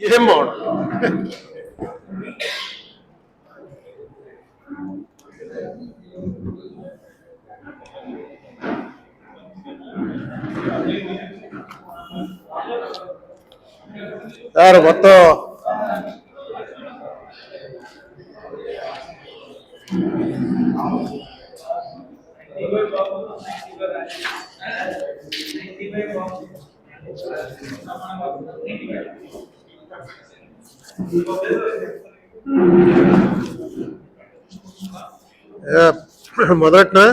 ఏం బాగుండదు. సార్ మొత్తం మొదలెట్నా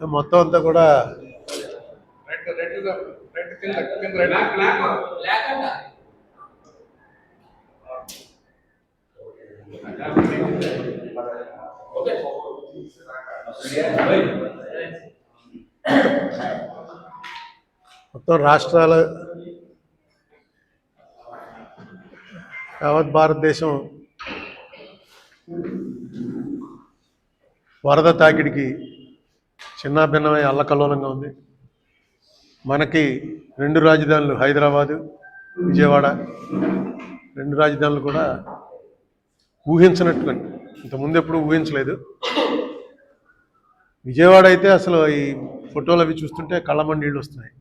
మొత్తం అంతా కూడా మొత్తం రాష్ట్రాలు యావత్ భారతదేశం వరద తాకిడికి చిన్నాభిన్నమై అల్లకల్లోలంగా ఉంది. మనకి రెండు రాజధానులు హైదరాబాదు, విజయవాడ, రెండు రాజధానులు కూడా ఊహించినట్టుగా ఇంతకుముందు ఎప్పుడు ఊహించలేదు. విజయవాడ అయితే అసలు ఈ ఫోటోలు అవి చూస్తుంటే కళ్ళమని నీళ్ళు వస్తున్నాయి.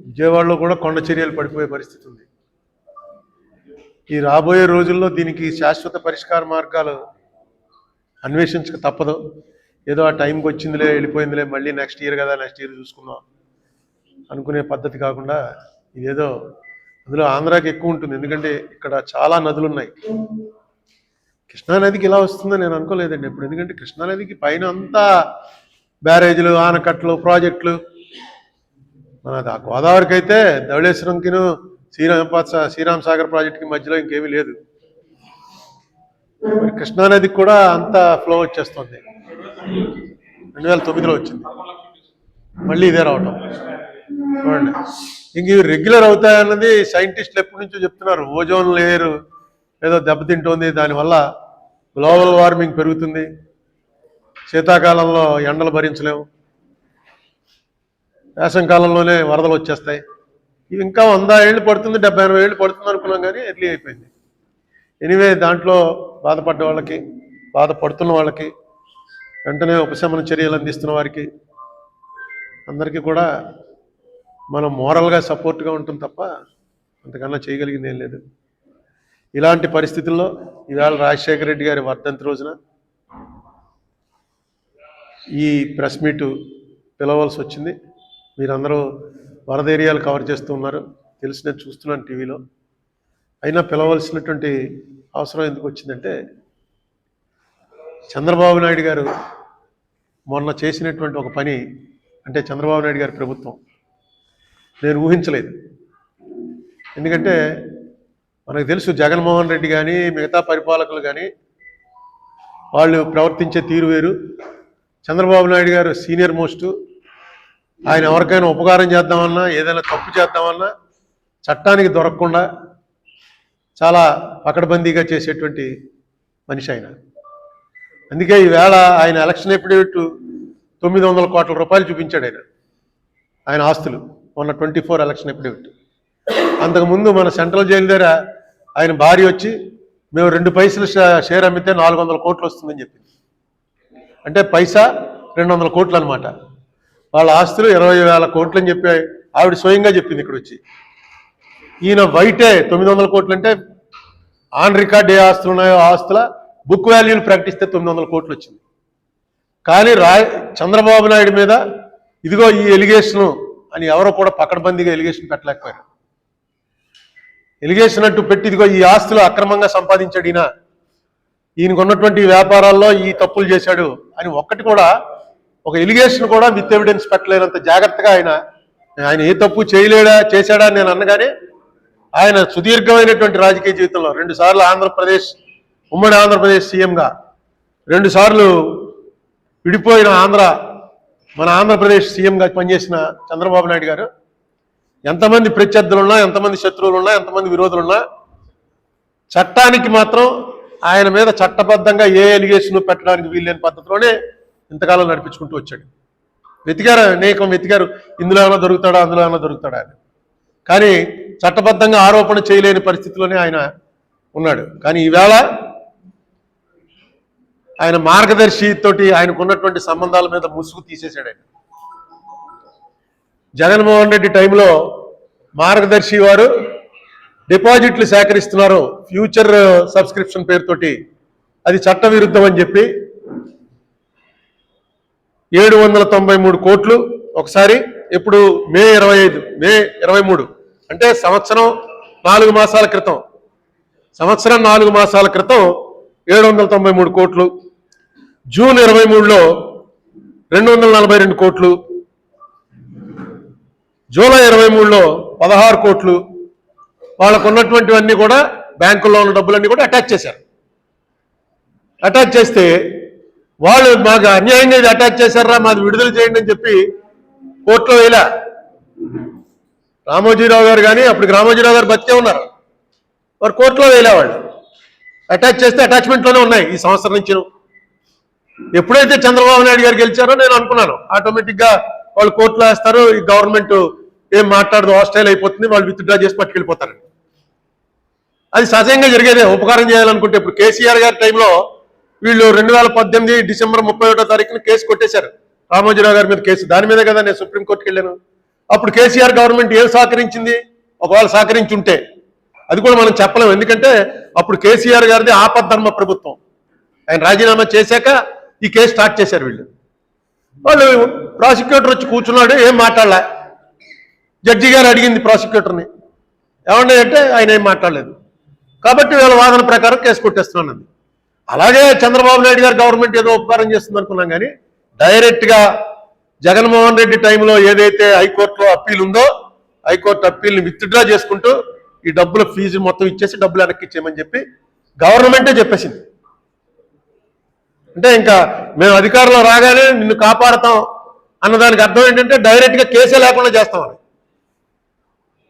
విజయవాడలో కూడా కొండ చర్యలు పడిపోయే పరిస్థితి ఉంది. ఈ రాబోయే రోజుల్లో దీనికి శాశ్వత పరిష్కార మార్గాలు అన్వేషించక తప్పదు. ఏదో ఆ టైంకి వచ్చిందిలే, వెళ్ళిపోయిందిలే, మళ్ళీ నెక్స్ట్ ఇయర్ కదా, నెక్స్ట్ ఇయర్ చూసుకుందాం అనుకునే పద్ధతి కాకుండా ఇదేదో అందులో ఆంధ్రాకి ఎక్కువ ఉంటుంది. ఎందుకంటే ఇక్కడ చాలా నదులు ఉన్నాయి. కృష్ణానదికి ఇలా వస్తుందని నేను అనుకోలేదండి ఎప్పుడు. ఎందుకంటే కృష్ణానదికి పైన అంతా బ్యారేజీలు, ఆనకట్టలు, ప్రాజెక్టులు. మన గోదావరికి అయితే ధవళేశ్వరంకిను శ్రీరామ్ సాగర్ ప్రాజెక్టుకి మధ్యలో ఇంకేమీ లేదు. మరి కృష్ణానదికి కూడా అంత ఫ్లో వచ్చేస్తుంది. 2009లో వచ్చింది, మళ్ళీ ఇదే రావటం చూడండి. ఇంక ఇవి రెగ్యులర్ అవుతాయన్నది సైంటిస్టులు ఎప్పటి నుంచో చెప్తున్నారు. ఓజోన్ లేయర్ ఏదో దెబ్బతింటోంది, దానివల్ల గ్లోబల్ వార్మింగ్ పెరుగుతుంది, శీతాకాలంలో ఎండలు భరించలేము, వేసవికాలంలోనే వరదలు వచ్చేస్తాయి. ఇవి ఇంకా 100 ఏళ్ళు పడుతుంది, 70-80 ఏళ్ళు పడుతుంది అనుకున్నాం, కానీ ఎర్లీ అయిపోయింది. ఎనీవే, దాంట్లో బాధపడ్డ వాళ్ళకి, బాధపడుతున్న వాళ్ళకి, వెంటనే ఉపశమన చర్యలు అందిస్తున్న వారికి అందరికీ కూడా మనం మోరల్గా సపోర్ట్గా ఉంటుంది తప్ప అంతకన్నా చేయగలిగింది ఏం లేదు. ఇలాంటి పరిస్థితుల్లో ఈవేళ రాజశేఖర రెడ్డి గారి వర్ధంతి రోజున ఈ ప్రెస్ మీటు పిలవలసి వచ్చింది. మీరందరూ వరద ఏరియాలు కవర్ చేస్తూ ఉన్నారు, తెలిసి నేను చూస్తున్నాను టీవీలో. అయినా పిలవలసినటువంటి అవసరం ఎందుకు వచ్చిందంటే, చంద్రబాబు నాయుడు గారు మొన్న చేసినటువంటి ఒక పని, అంటే చంద్రబాబు నాయుడు గారి ప్రభుత్వం నేను ఊహించలేదు. ఎందుకంటే మనకు తెలుసు జగన్మోహన్ రెడ్డి కానీ మిగతా పరిపాలకులు కానీ వాళ్ళు ప్రవర్తించే తీరు వేరు. చంద్రబాబు నాయుడు గారు సీనియర్ మోస్టు. ఆయన ఎవరికైనా ఉపకారం చేద్దామన్నా, ఏదైనా తప్పు చేద్దామన్నా చట్టానికి దొరకకుండా చాలా పకడ్బందీగా చేసేటువంటి మనిషి ఆయన. అందుకే ఈవేళ ఆయన ఎలక్షన్ ఎఫిడవిట్ 900 కోట్ల రూపాయలు చూపించాడు ఆయన ఆస్తులు, మొన్న 24 ఎలక్షన్ ఎఫిడవిట్. అంతకుముందు మన సెంట్రల్ జైలు దగ్గర ఆయన భార్య వచ్చి, మేము 2 పైసలు షేర్ అమ్మితే 400 కోట్లు వస్తుందని చెప్పింది. అంటే పైసా 200 కోట్లు అనమాట. వాళ్ళ ఆస్తులు 20,000 కోట్లు అని చెప్పి ఆవిడ స్వయంగా చెప్పింది ఇక్కడ వచ్చి. ఈయన వైటే 900 కోట్లు అంటే ఆన్ రికార్డ్ ఏ ఆస్తులు ఉన్నాయో ఆస్తుల బుక్ వాల్యూలు ప్రకటిస్తే 900 కోట్లు వచ్చింది. కానీ చంద్రబాబు నాయుడు మీద ఇదిగో ఈ ఎలిగేషను అని ఎవరో కూడా పకడ్బందీగా ఎలిగేషన్ పెట్టలేకపోయారు. ఎలిగేషన్ అంటూ పెట్టి ఇదిగో ఈ ఆస్తులు అక్రమంగా సంపాదించాడు ఈయనకు ఉన్నటువంటి వ్యాపారాల్లో ఈ తప్పులు చేశాడు అని ఒక్కటి కూడా, ఒక ఎలిగేషన్ కూడా విత్ ఎవిడెన్స్ పెట్టలేనంత జాగ్రత్తగా ఆయన ఏ తప్పు చేశాడా అని నేను అన్నగానే, ఆయన సుదీర్ఘమైనటువంటి రాజకీయ జీవితంలో 2 సార్లు ఉమ్మడి ఆంధ్రప్రదేశ్ సీఎంగా, 2 సార్లు విడిపోయిన మన ఆంధ్రప్రదేశ్ సీఎంగా పనిచేసిన చంద్రబాబు నాయుడు గారు ఎంతమంది ప్రత్యర్థులున్నా, ఎంతమంది శత్రువులున్నా, ఎంతమంది విరోధులున్నా చట్టానికి మాత్రం ఆయన మీద చట్టబద్ధంగా ఏ ఎలిగేషన్ పెట్టడానికి వీల్లేని పద్ధతిలోనే ఇంతకాలం నడిపించుకుంటూ వచ్చాడు. వెతికారు, అనేకం వెతికారు, ఇందులో ఏమైనా దొరుకుతాడా, అందులో ఏమైనా దొరుకుతాడా అని. కానీ చట్టబద్ధంగా ఆరోపణ చేయలేని పరిస్థితిలోనే ఆయన ఉన్నాడు. కానీ ఈవేళ ఆయన మార్గదర్శితోటి ఆయనకున్నటువంటి సంబంధాల మీద ముసుగు తీసేశాడు. ఆయన జగన్మోహన్ రెడ్డి టైంలో మార్గదర్శి వారు డిపాజిట్లు సేకరిస్తున్నారు ఫ్యూచర్ సబ్స్క్రిప్షన్ పేరుతోటి, అది చట్టవిరుద్ధం అని చెప్పి 793 కోట్లు ఒకసారి, ఎప్పుడు మే 23 అంటే సంవత్సరం 4 మాసాల క్రితం, 793 కోట్లు, జూన్ 23లో 242 కోట్లు, జూలై 23లో 16 కోట్లు, వాళ్ళకు ఉన్నటువంటివన్నీ కూడా బ్యాంకుల్లో ఉన్న డబ్బులన్నీ కూడా అటాచ్ చేశారు. అటాచ్ చేస్తే వాళ్ళు మాకు అన్యాయంగా ఇది అటాచ్ చేశారా, మాది విడుదల చేయండి అని చెప్పి కోర్టులో వేలా. రామోజీరావు గారు కానీ, అప్పటికి రామోజీరావు గారు బతికే ఉన్నారు, వారు కోర్టులో వేలా. వాళ్ళు అటాచ్ చేస్తే అటాచ్మెంట్లోనే ఉన్నాయి ఈ సంవత్సరం నుంచి. ఎప్పుడైతే చంద్రబాబు నాయుడు గారు గెలిచారో నేను అనుకున్నాను ఆటోమేటిక్గా వాళ్ళు కోర్టులో వేస్తారు, ఈ గవర్నమెంట్ ఏం మాట్లాడదు, హాస్టైల్ అయిపోతుంది, వాళ్ళు విత్డ్రా చేసి పట్టుకెళ్ళిపోతారు. అది సహజంగా జరిగేదే, ఉపకారం చేయాలనుకుంటే. ఇప్పుడు కేసీఆర్ గారి టైంలో వీళ్ళు 2018 డిసెంబర్ 31వ తారీఖున కేసు కొట్టేశారు, రామోజీరావు గారి మీద కేసు. దాని మీద కదా నేను సుప్రీంకోర్టుకి వెళ్ళాను. అప్పుడు కేసీఆర్ గవర్నమెంట్ ఏం సహకరించింది? ఒకవేళ సహకరించుంటే అది కూడా మనం చెప్పలేము, ఎందుకంటే అప్పుడు కేసీఆర్ గారిది ఆపద్ధర్మ ప్రభుత్వం. ఆయన రాజీనామా చేశాక ఈ కేసు స్టార్ట్ చేశారు వీళ్ళు. వాళ్ళు ప్రాసిక్యూటర్ వచ్చి కూర్చున్నాడు, ఏం మాట్లాడలే. జడ్జి గారు అడిగింది ప్రాసిక్యూటర్ని, ఏమన్నా అంటే ఆయన ఏం మాట్లాడలేదు. కాబట్టి వీళ్ళ వాదన ప్రకారం కేసు కొట్టేస్తున్నాను. అలాగే చంద్రబాబు నాయుడు గారు గవర్నమెంట్ ఏదో ఉపకారం చేస్తుంది అనుకున్నాం, కానీ డైరెక్ట్గా జగన్మోహన్ రెడ్డి టైంలో ఏదైతే హైకోర్టులో అప్పీల్ ఉందో, హైకోర్టు అప్పీల్ని విత్డ్రా చేసుకుంటూ ఈ డబ్బుల ఫీజు మొత్తం ఇచ్చేసి డబ్బులు వెనక్కి ఇచ్చేయమని చెప్పి గవర్నమెంటే చెప్పేసింది. అంటే ఇంకా మేము అధికారంలో రాగానే నిన్ను కాపాడతాం అన్నదానికి అర్థం ఏంటంటే డైరెక్ట్గా కేసే లేకుండా చేస్తామని.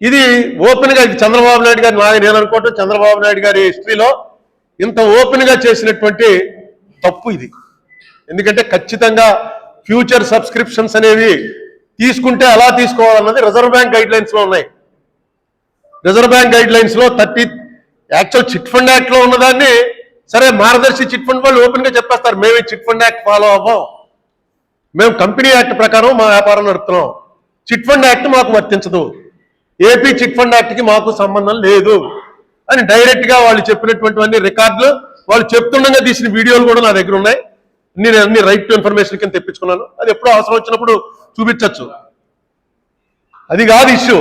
ఇది ఓపెన్గా, ఇది చంద్రబాబు నాయుడు గారు, నేను అనుకోవటం చంద్రబాబు నాయుడు గారి హిస్టరీలో ఇంత ఓపెన్గా చేసినటువంటి తప్పు ఇది. ఎందుకంటే ఖచ్చితంగా ఫ్యూచర్ సబ్స్క్రిప్షన్స్ అనేవి తీసుకుంటే అలా తీసుకోవాలన్నది రిజర్వ్ బ్యాంక్ గైడ్లైన్స్లో ఉన్నాయి. రిజర్వ్ బ్యాంక్ గైడ్లైన్స్లో యాక్చువల్ చిట్ ఫండ్ యాక్ట్లో ఉన్నదాన్ని, సరే మార్గదర్శి చిట్ ఫండ్ వాళ్ళు ఓపెన్గా చెప్పేస్తారు, మేము ఈ చిట్ ఫండ్ యాక్ట్ ఫాలో అవ్వం, మేము కంపెనీ యాక్ట్ ప్రకారం మా వ్యాపారం నడుపుతున్నాం, చిట్ ఫండ్ యాక్ట్ మాకు వర్తించదు, ఏపీ చిట్ ఫండ్ యాక్ట్కి మాకు సంబంధం లేదు అని డైరెక్ట్గా వాళ్ళు చెప్పినటువంటివన్నీ రికార్డులు, వాళ్ళు చెప్తుండగా తీసిన వీడియోలు కూడా నా దగ్గర ఉన్నాయి. నేను అన్ని రైట్ టు ఇన్ఫర్మేషన్ కింద తెప్పించుకున్నాను. అది ఎప్పుడో అవసరం వచ్చినప్పుడు చూపించవచ్చు. అది కాదు ఇష్యూ.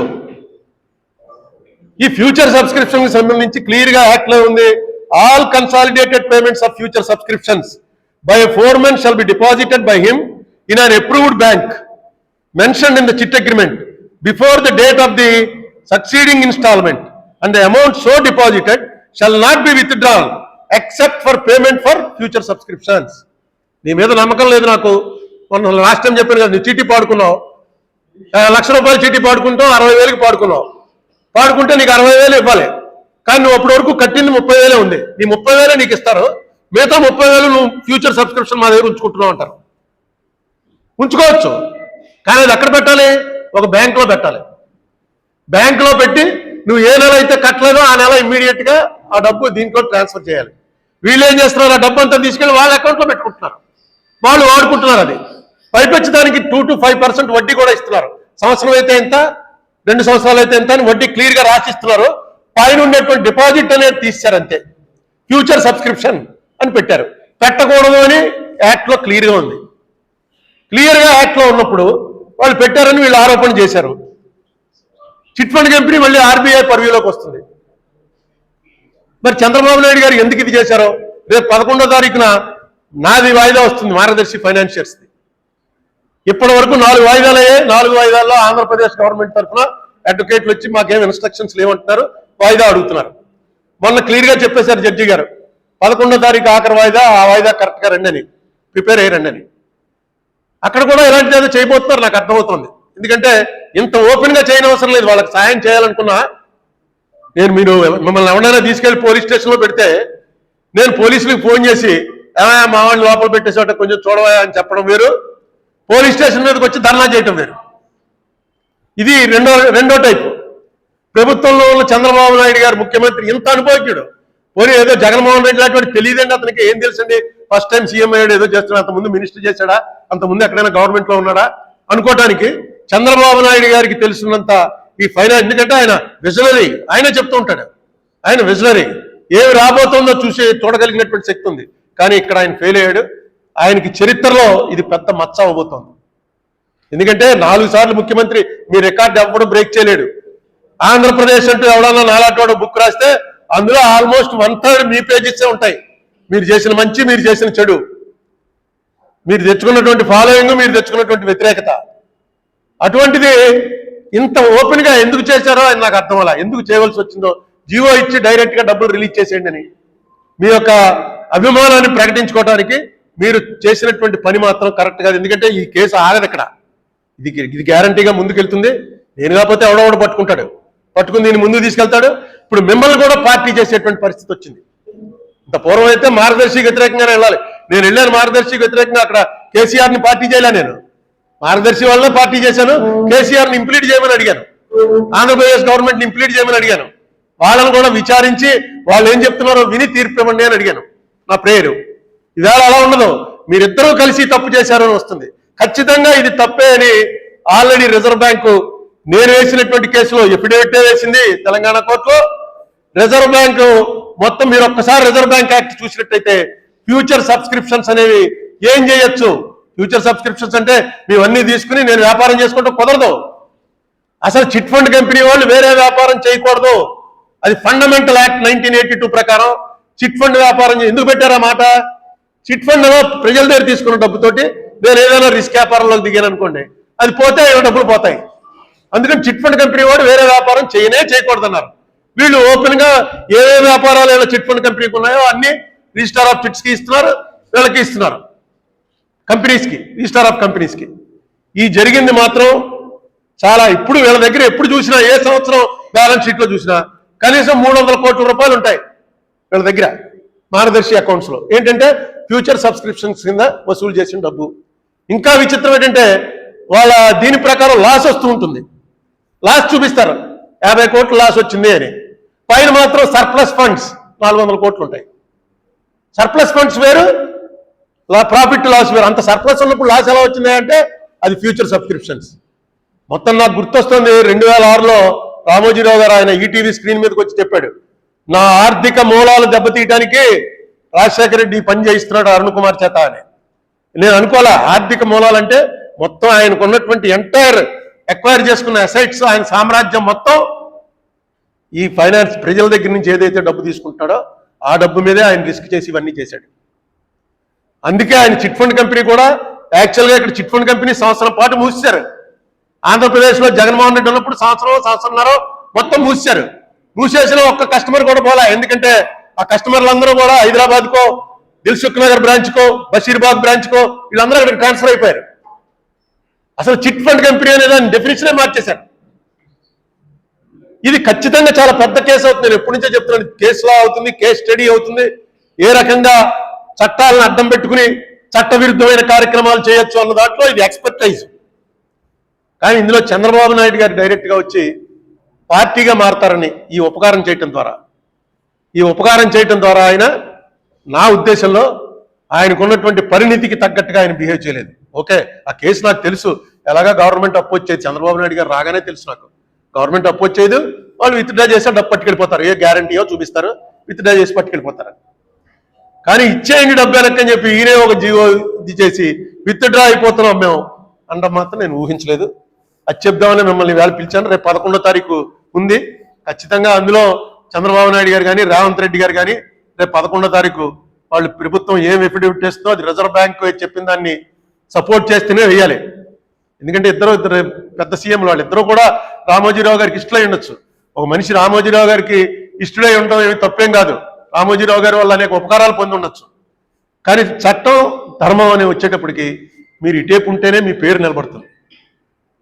ఈ ఫ్యూచర్ సబ్స్క్రిప్షన్ కి సంబంధించి క్లియర్గా యాక్ట్లో ఉంది, all consolidated payments of future subscriptions by a foremen shall be deposited by him in an approved bank mentioned in the chit agreement before the date of the succeeding installment, and the amount so deposited shall not be withdrawn except for payment for future subscriptions. నీ మీద నమ్మకం లేదు నాకు. మొన్న last time చెప్పాను కదా, నీ చీటీ పాడుకున్నావు, ₹1,00,000 చీటీ పాడుకుంటావు, 60,000కి పాడుకుంటే నీకు 60,000 ఇవ్వాలి. కానీ నువ్వు అప్పటి వరకు కట్టింది 30,000 ఉంది. నీ 30,000 నీకు ఇస్తారు, మిగతా 30,000 నువ్వు ఫ్యూచర్ సబ్స్క్రిప్షన్ మా దగ్గర ఉంచుకుంటున్నావు అంటారు. ఉంచుకోవచ్చు, కానీ అది ఎక్కడ పెట్టాలి? ఒక బ్యాంకులో పెట్టాలి. బ్యాంకులో పెట్టి నువ్వు ఏ నెల అయితే కట్టలేదో ఆ నెల ఇమ్మీడియట్గా ఆ డబ్బు దీంట్లో ట్రాన్స్ఫర్ చేయాలి. వీళ్ళు ఏం చేస్తున్నారు? ఆ డబ్బు అంతా తీసుకెళ్ళి వాళ్ళ అకౌంట్లో పెట్టుకుంటున్నారు, వాళ్ళు వాడుకుంటున్నారు. అది పైపెచ్చి దానికి 2 to 5% వడ్డీ కూడా ఇస్తున్నారు. సంవత్సరం అయితే ఎంత, 2 సంవత్సరాలు అయితే ఎంత అని వడ్డీ క్లియర్గా రాసిస్తున్నారు. పైన ఉండేటువంటి డిపాజిట్ అనేది తీశారు అంతే. ఫ్యూచర్ సబ్స్క్రిప్షన్ అని పెట్టారు. పెట్టకూడదు అని యాక్ట్లో క్లియర్గా ఉంది. క్లియర్గా యాక్ట్లో ఉన్నప్పుడు వాళ్ళు పెట్టారని వీళ్ళు ఆరోపణ చేశారు. చిట్ ఫండ్ కంపెనీ మళ్ళీ ఆర్బీఐ పర్వ్యూలోకి వస్తుంది. మరి చంద్రబాబు నాయుడు గారు ఎందుకు ఇది చేశారో, రేపు 11వ తారీఖున నాది వాయిదా వస్తుంది మార్గదర్శి ఫైనాన్షియర్స్ది. ఇప్పటి వరకు 4 వాయిదాలు అయ్యాయి. 4 వాయిదాల్లో ఆంధ్రప్రదేశ్ గవర్నమెంట్ తరఫున అడ్వకేట్లు వచ్చి మాకేం ఇన్స్ట్రక్షన్స్ లేవంటున్నారు, వాయిదా అడుగుతున్నారు. మొన్న క్లియర్గా చెప్పేశారు జడ్జి గారు, 11వ తారీఖు ఆఖరి వాయిదా, ఆ వాయిదా కరెక్ట్గా రండి అని, ప్రిపేర్ అయ్యి రండి అని. అక్కడ కూడా ఎలాంటి ఏదో చేయబోతున్నారు నాకు అర్థమవుతుంది. ఎందుకంటే ఇంత ఓపెన్గా చేయని అవసరం లేదు. వాళ్ళకి సాయం చేయాలనుకున్నా మీరు మిమ్మల్ని ఎవరైనా తీసుకెళ్లి పోలీస్ స్టేషన్లో పెడితే నేను పోలీసులకు ఫోన్ చేసి మా వాడిని లోపల పెట్టేసాట కొంచెం చూడవా అని చెప్పడం వేరు, పోలీస్ స్టేషన్ మీదకి వచ్చి ధర్నా చేయటం వేరు. ఇది రెండో టైపు. ప్రభుత్వంలో ఉన్న చంద్రబాబు నాయుడు గారు ముఖ్యమంత్రి ఇంత అనుభవజ్ఞుడు. పోనీ ఏదో జగన్మోహన్ రెడ్డి లాంటి వాడు తెలియదండి, అతనికి ఏం తెలుసండి, ఫస్ట్ టైం సీఎం అయ్యాడు, ఏదో చేస్తున్నాడు, అంతకుముందు మినిస్టర్ చేశాడా, అంతకుముందు ఎక్కడైనా గవర్నమెంట్లో ఉన్నాడా అనుకోవటానికి చంద్రబాబు నాయుడు గారికి తెలుసున్నంత ఈ ఫైనాన్స్, ఎందుకంటే ఆయన విజనరీ, ఆయన చెప్తూ ఉంటాడు, ఆయన విజనరీ, ఏమి రాబోతుందో చూడగలిగినటువంటి శక్తి ఉంది. కానీ ఇక్కడ ఆయన ఫెయిల్ అయ్యాడు. ఆయనకి చరిత్రలో ఇది పెద్ద మచ్చ అవబోతోంది. ఎందుకంటే 4 సార్లు ముఖ్యమంత్రి, మీ రికార్డు ఎవ్వడం బ్రేక్ చేయలేడు. ఆంధ్రప్రదేశ్ అంటూ ఎవడన్నా నాలాంటి బుక్ రాస్తే అందులో ఆల్మోస్ట్ 1/3 మీ పేజెసే ఉంటాయి. మీరు చేసిన మంచి, మీరు చేసిన చెడు, మీరు తెచ్చుకున్నటువంటి ఫాలోయింగ్, మీరు తెచ్చుకున్నటువంటి వ్యతిరేకత. అటువంటిది ఇంత ఓపెన్గా ఎందుకు చేశారో ఆయన నాకు అర్థం అలా, ఎందుకు చేయవలసి వచ్చిందో. జీవో ఇచ్చి డైరెక్ట్గా డబ్బులు రిలీజ్ చేసేయండి అని మీ యొక్క అభిమానాన్ని ప్రకటించుకోవడానికి మీరు చేసినటువంటి పని మాత్రం కరెక్ట్ కాదు. ఎందుకంటే ఈ కేసు ఆగదు ఇక్కడ, ఇది గ్యారంటీగా ముందుకెళ్తుంది. నేను కాకపోతే ఎవడో పట్టుకుని దీన్ని ముందుకు తీసుకెళ్తాడు. ఇప్పుడు మిమ్మల్ని కూడా పార్టీ చేసేటువంటి పరిస్థితి వచ్చింది. ఇంత పూర్వం అయితే మార్గదర్శికి వ్యతిరేకంగానే వెళ్ళాలి. నేను వెళ్ళాను మార్గదర్శికి వ్యతిరేకంగా, అక్కడ కేసీఆర్ని పార్టీ చేయలే, నేను మార్గదర్శి వల్లనే పార్టీ చేశాను. కేసీఆర్ని ఇంప్లీట్ చేయమని అడిగాను, ఆంధ్రప్రదేశ్ గవర్నమెంట్ని ఇంప్లీట్ చేయమని అడిగాను. వాళ్ళని కూడా విచారించి వాళ్ళు ఏం చెప్తున్నారో విని తీర్పు ఇవ్వండి అని అడిగాను. నా ప్రేయరు. ఇవాళ అలా ఉండదు, మీరిద్దరూ కలిసి తప్పు చేశారు అని వస్తుంది. ఖచ్చితంగా ఇది తప్పే అని ఆల్రెడీ రిజర్వ్ బ్యాంకు నేను వేసినటువంటి కేసులో ఎఫిడేవిట్ వేసింది తెలంగాణ కోర్టులో. రిజర్వ్ బ్యాంకు మొత్తం మీరు ఒక్కసారి రిజర్వ్ బ్యాంక్ యాక్ట్ చూసినట్టయితే ఫ్యూచర్ సబ్స్క్రిప్షన్స్ అనేవి ఏం చేయొచ్చు. ఫ్యూచర్ సబ్స్క్రిప్షన్స్ అంటే మేవన్నీ తీసుకుని నేను వ్యాపారం చేసుకుంటూ కుదరదు. అసలు చిట్ ఫండ్ కంపెనీ వాళ్ళు వేరే వ్యాపారం చేయకూడదు. అది ఫండమెంటల్ యాక్ట్ 1982 ప్రకారం చిట్ ఫండ్ వ్యాపారం ఎందుకు పెట్టారా మాట? చిట్ ఫండ్ ప్రజల దగ్గర తీసుకున్న డబ్బుతోటి నేను ఏదైనా రిస్క్ వ్యాపారంలో దిగాను అనుకోండి, అది పోతే డబ్బులు పోతాయి. అందుకని చిట్ ఫండ్ కంపెనీ వాడు వేరే వ్యాపారం చేయకూడదు అన్నారు. వీళ్ళు ఓపెన్ గా ఏ వ్యాపారాలు ఏమైనా చిట్ ఫండ్ కంపెనీకి ఉన్నాయో అన్ని రిజిస్టార్ ఆఫ్ చిట్స్ కి ఇస్తున్నారు, వీళ్ళకి ఇస్తున్నారు, కంపెనీస్కి, రిజిస్టార్ ఆఫ్ కంపెనీస్కి. ఈ జరిగింది మాత్రం చాలా. ఇప్పుడు వీళ్ళ దగ్గర ఎప్పుడు చూసినా, ఏ సంవత్సరం బ్యాలెన్స్ షీట్లో చూసినా కనీసం 300 కోట్ల రూపాయలు ఉంటాయి వీళ్ళ దగ్గర మార్గదర్శి అకౌంట్స్ లో. ఏంటంటే ఫ్యూచర్ సబ్స్క్రిప్షన్స్ కింద వసూలు చేసిన డబ్బు. ఇంకా విచిత్రం ఏంటంటే వాళ్ళ దీని ప్రకారం లాస్ వస్తూ ఉంటుంది. లాస్ చూపిస్తారు, 50 కోట్లు లాస్ వచ్చింది అని. పైన మాత్రం సర్ప్లస్ ఫండ్స్ 400 కోట్లు ఉంటాయి. సర్ప్లస్ ఫండ్స్ వేరు, ప్రాఫిట్ లాస్ వేరు. అంత సర్ప్లస్ ఉన్నప్పుడు లాస్ ఎలా వచ్చింది అంటే అది ఫ్యూచర్ సబ్స్క్రిప్షన్స్. మొత్తం నాకు గుర్తొస్తుంది, 2006లో రామోజీరావు గారు ఆయన ఈటీవీ స్క్రీన్ మీదకి వచ్చి చెప్పాడు, నా ఆర్థిక మూలాలు దెబ్బతీయడానికి రాజశేఖర రెడ్డి పని చేయిస్తున్నాడు అరుణ్ కుమార్ చేత అని. నేను అనుకోవాలా, ఆర్థిక మూలాలంటే మొత్తం ఆయనకు ఉన్నటువంటి ఎంటైర్ ఎక్వైర్ చేసుకున్న అసెట్స్, ఆయన సామ్రాజ్యం మొత్తం ఈ ఫైనాన్స్ ప్రజల దగ్గర నుంచి ఏదైతే డబ్బు తీసుకుంటాడో ఆ డబ్బు మీదే ఆయన రిస్క్ చేసి ఇవన్నీ చేశాడు. అందుకే ఆయన చిట్ ఫండ్ కంపెనీ కూడా యాక్చువల్గా ఇక్కడ చిట్ ఫండ్ కంపెనీ సంవత్సరం పాటు మూసేశారు. ఆంధ్రప్రదేశ్లో జగన్మోహన్ రెడ్డి ఉన్నప్పుడు సంవత్సరంన్నర మొత్తం మూసేసిన ఒక్క కస్టమర్ కూడా పోలా. ఎందుకంటే ఆ కస్టమర్లందరూ కూడా హైదరాబాద్కో, దిల్సుఖ్ నగర్ బ్రాంచ్కో, బషీర్బాగ్ బ్రాంచ్కో వీళ్ళందరూ ఇక్కడ ట్రాన్స్ఫర్ అయిపోయారు. అసలు చిట్ ఫండ్ కంపెనీ అనే దాన్ని డెఫినేషనే మార్చేశారు. ఇది ఖచ్చితంగా చాలా పెద్ద కేసు అవుతుంది. నేను ఎప్పటి నుంచో చెప్తున్నాను, కేసులా అవుతుంది, కేస్ స్టడీ అవుతుంది. ఏ రకంగా చట్టాలను అడ్డం పెట్టుకుని చట్టవిరుద్ధమైన కార్యక్రమాలు చేయొచ్చు అన్న దాంట్లో ఇది ఎక్స్పర్టైజ్. కానీ ఇందులో చంద్రబాబు నాయుడు గారు డైరెక్ట్గా వచ్చి పార్టీగా మారతారని ఈ ఉపకారం చేయటం ద్వారా ఆయన, నా ఉద్దేశంలో ఆయనకున్నటువంటి పరిణితికి తగ్గట్టుగా ఆయన బిహేవ్ చేయలేదు. ఓకే, ఆ కేసు నాకు తెలుసు, ఎలాగా గవర్నమెంట్ అపోజ్ చేయదు. చంద్రబాబు నాయుడు గారు రాగానే తెలుసు నాకు, గవర్నమెంట్ అపోజ్ చేయదు, వాళ్ళు విత్డ్రా చేస్తే డబ్బు పట్టుకెళ్ళిపోతారు, ఏ గ్యారంటీయో చూపిస్తారు, విత్డ్రా చేసి పట్టుకెళ్ళిపోతారు. కానీ ఇచ్చేయండి డబ్బు వెనక్కని చెప్పి ఈయనే ఒక జీవో ఇది చేసి విత్డ్రా అయిపోతున్నాం మేము అనడం మాత్రం నేను ఊహించలేదు. అది చెప్దామని మిమ్మల్ని వేళ పిలిచాను. రేపు 11వ తారీఖు ఉంది. ఖచ్చితంగా అందులో చంద్రబాబు నాయుడు గారు కానీ, రేవంత్ రెడ్డి గారు కానీ రేపు 11వ తారీఖు వాళ్ళు ప్రభుత్వం ఏం ఎఫిడవిట్ చేస్తుందో అది రిజర్వ్ బ్యాంక్ చెప్పిన దాన్ని సపోర్ట్ చేస్తేనే వేయాలి. ఎందుకంటే ఇద్దరు పెద్ద సీఎంలు, వాళ్ళు ఇద్దరు కూడా రామోజీరావు గారికి ఇష్టలై ఉండొచ్చు. ఒక మనిషి రామోజీరావు గారికి ఇష్టలై ఉండడం ఏమి తప్పేం కాదు. రామోజీరావు గారి వల్ల అనేక ఉపకారాలు పొంది ఉండొచ్చు. కానీ చట్టం, ధర్మం అని వచ్చేటప్పటికి మీరు ఇటేపు ఉంటేనే మీ పేరు నిలబడుతుంది.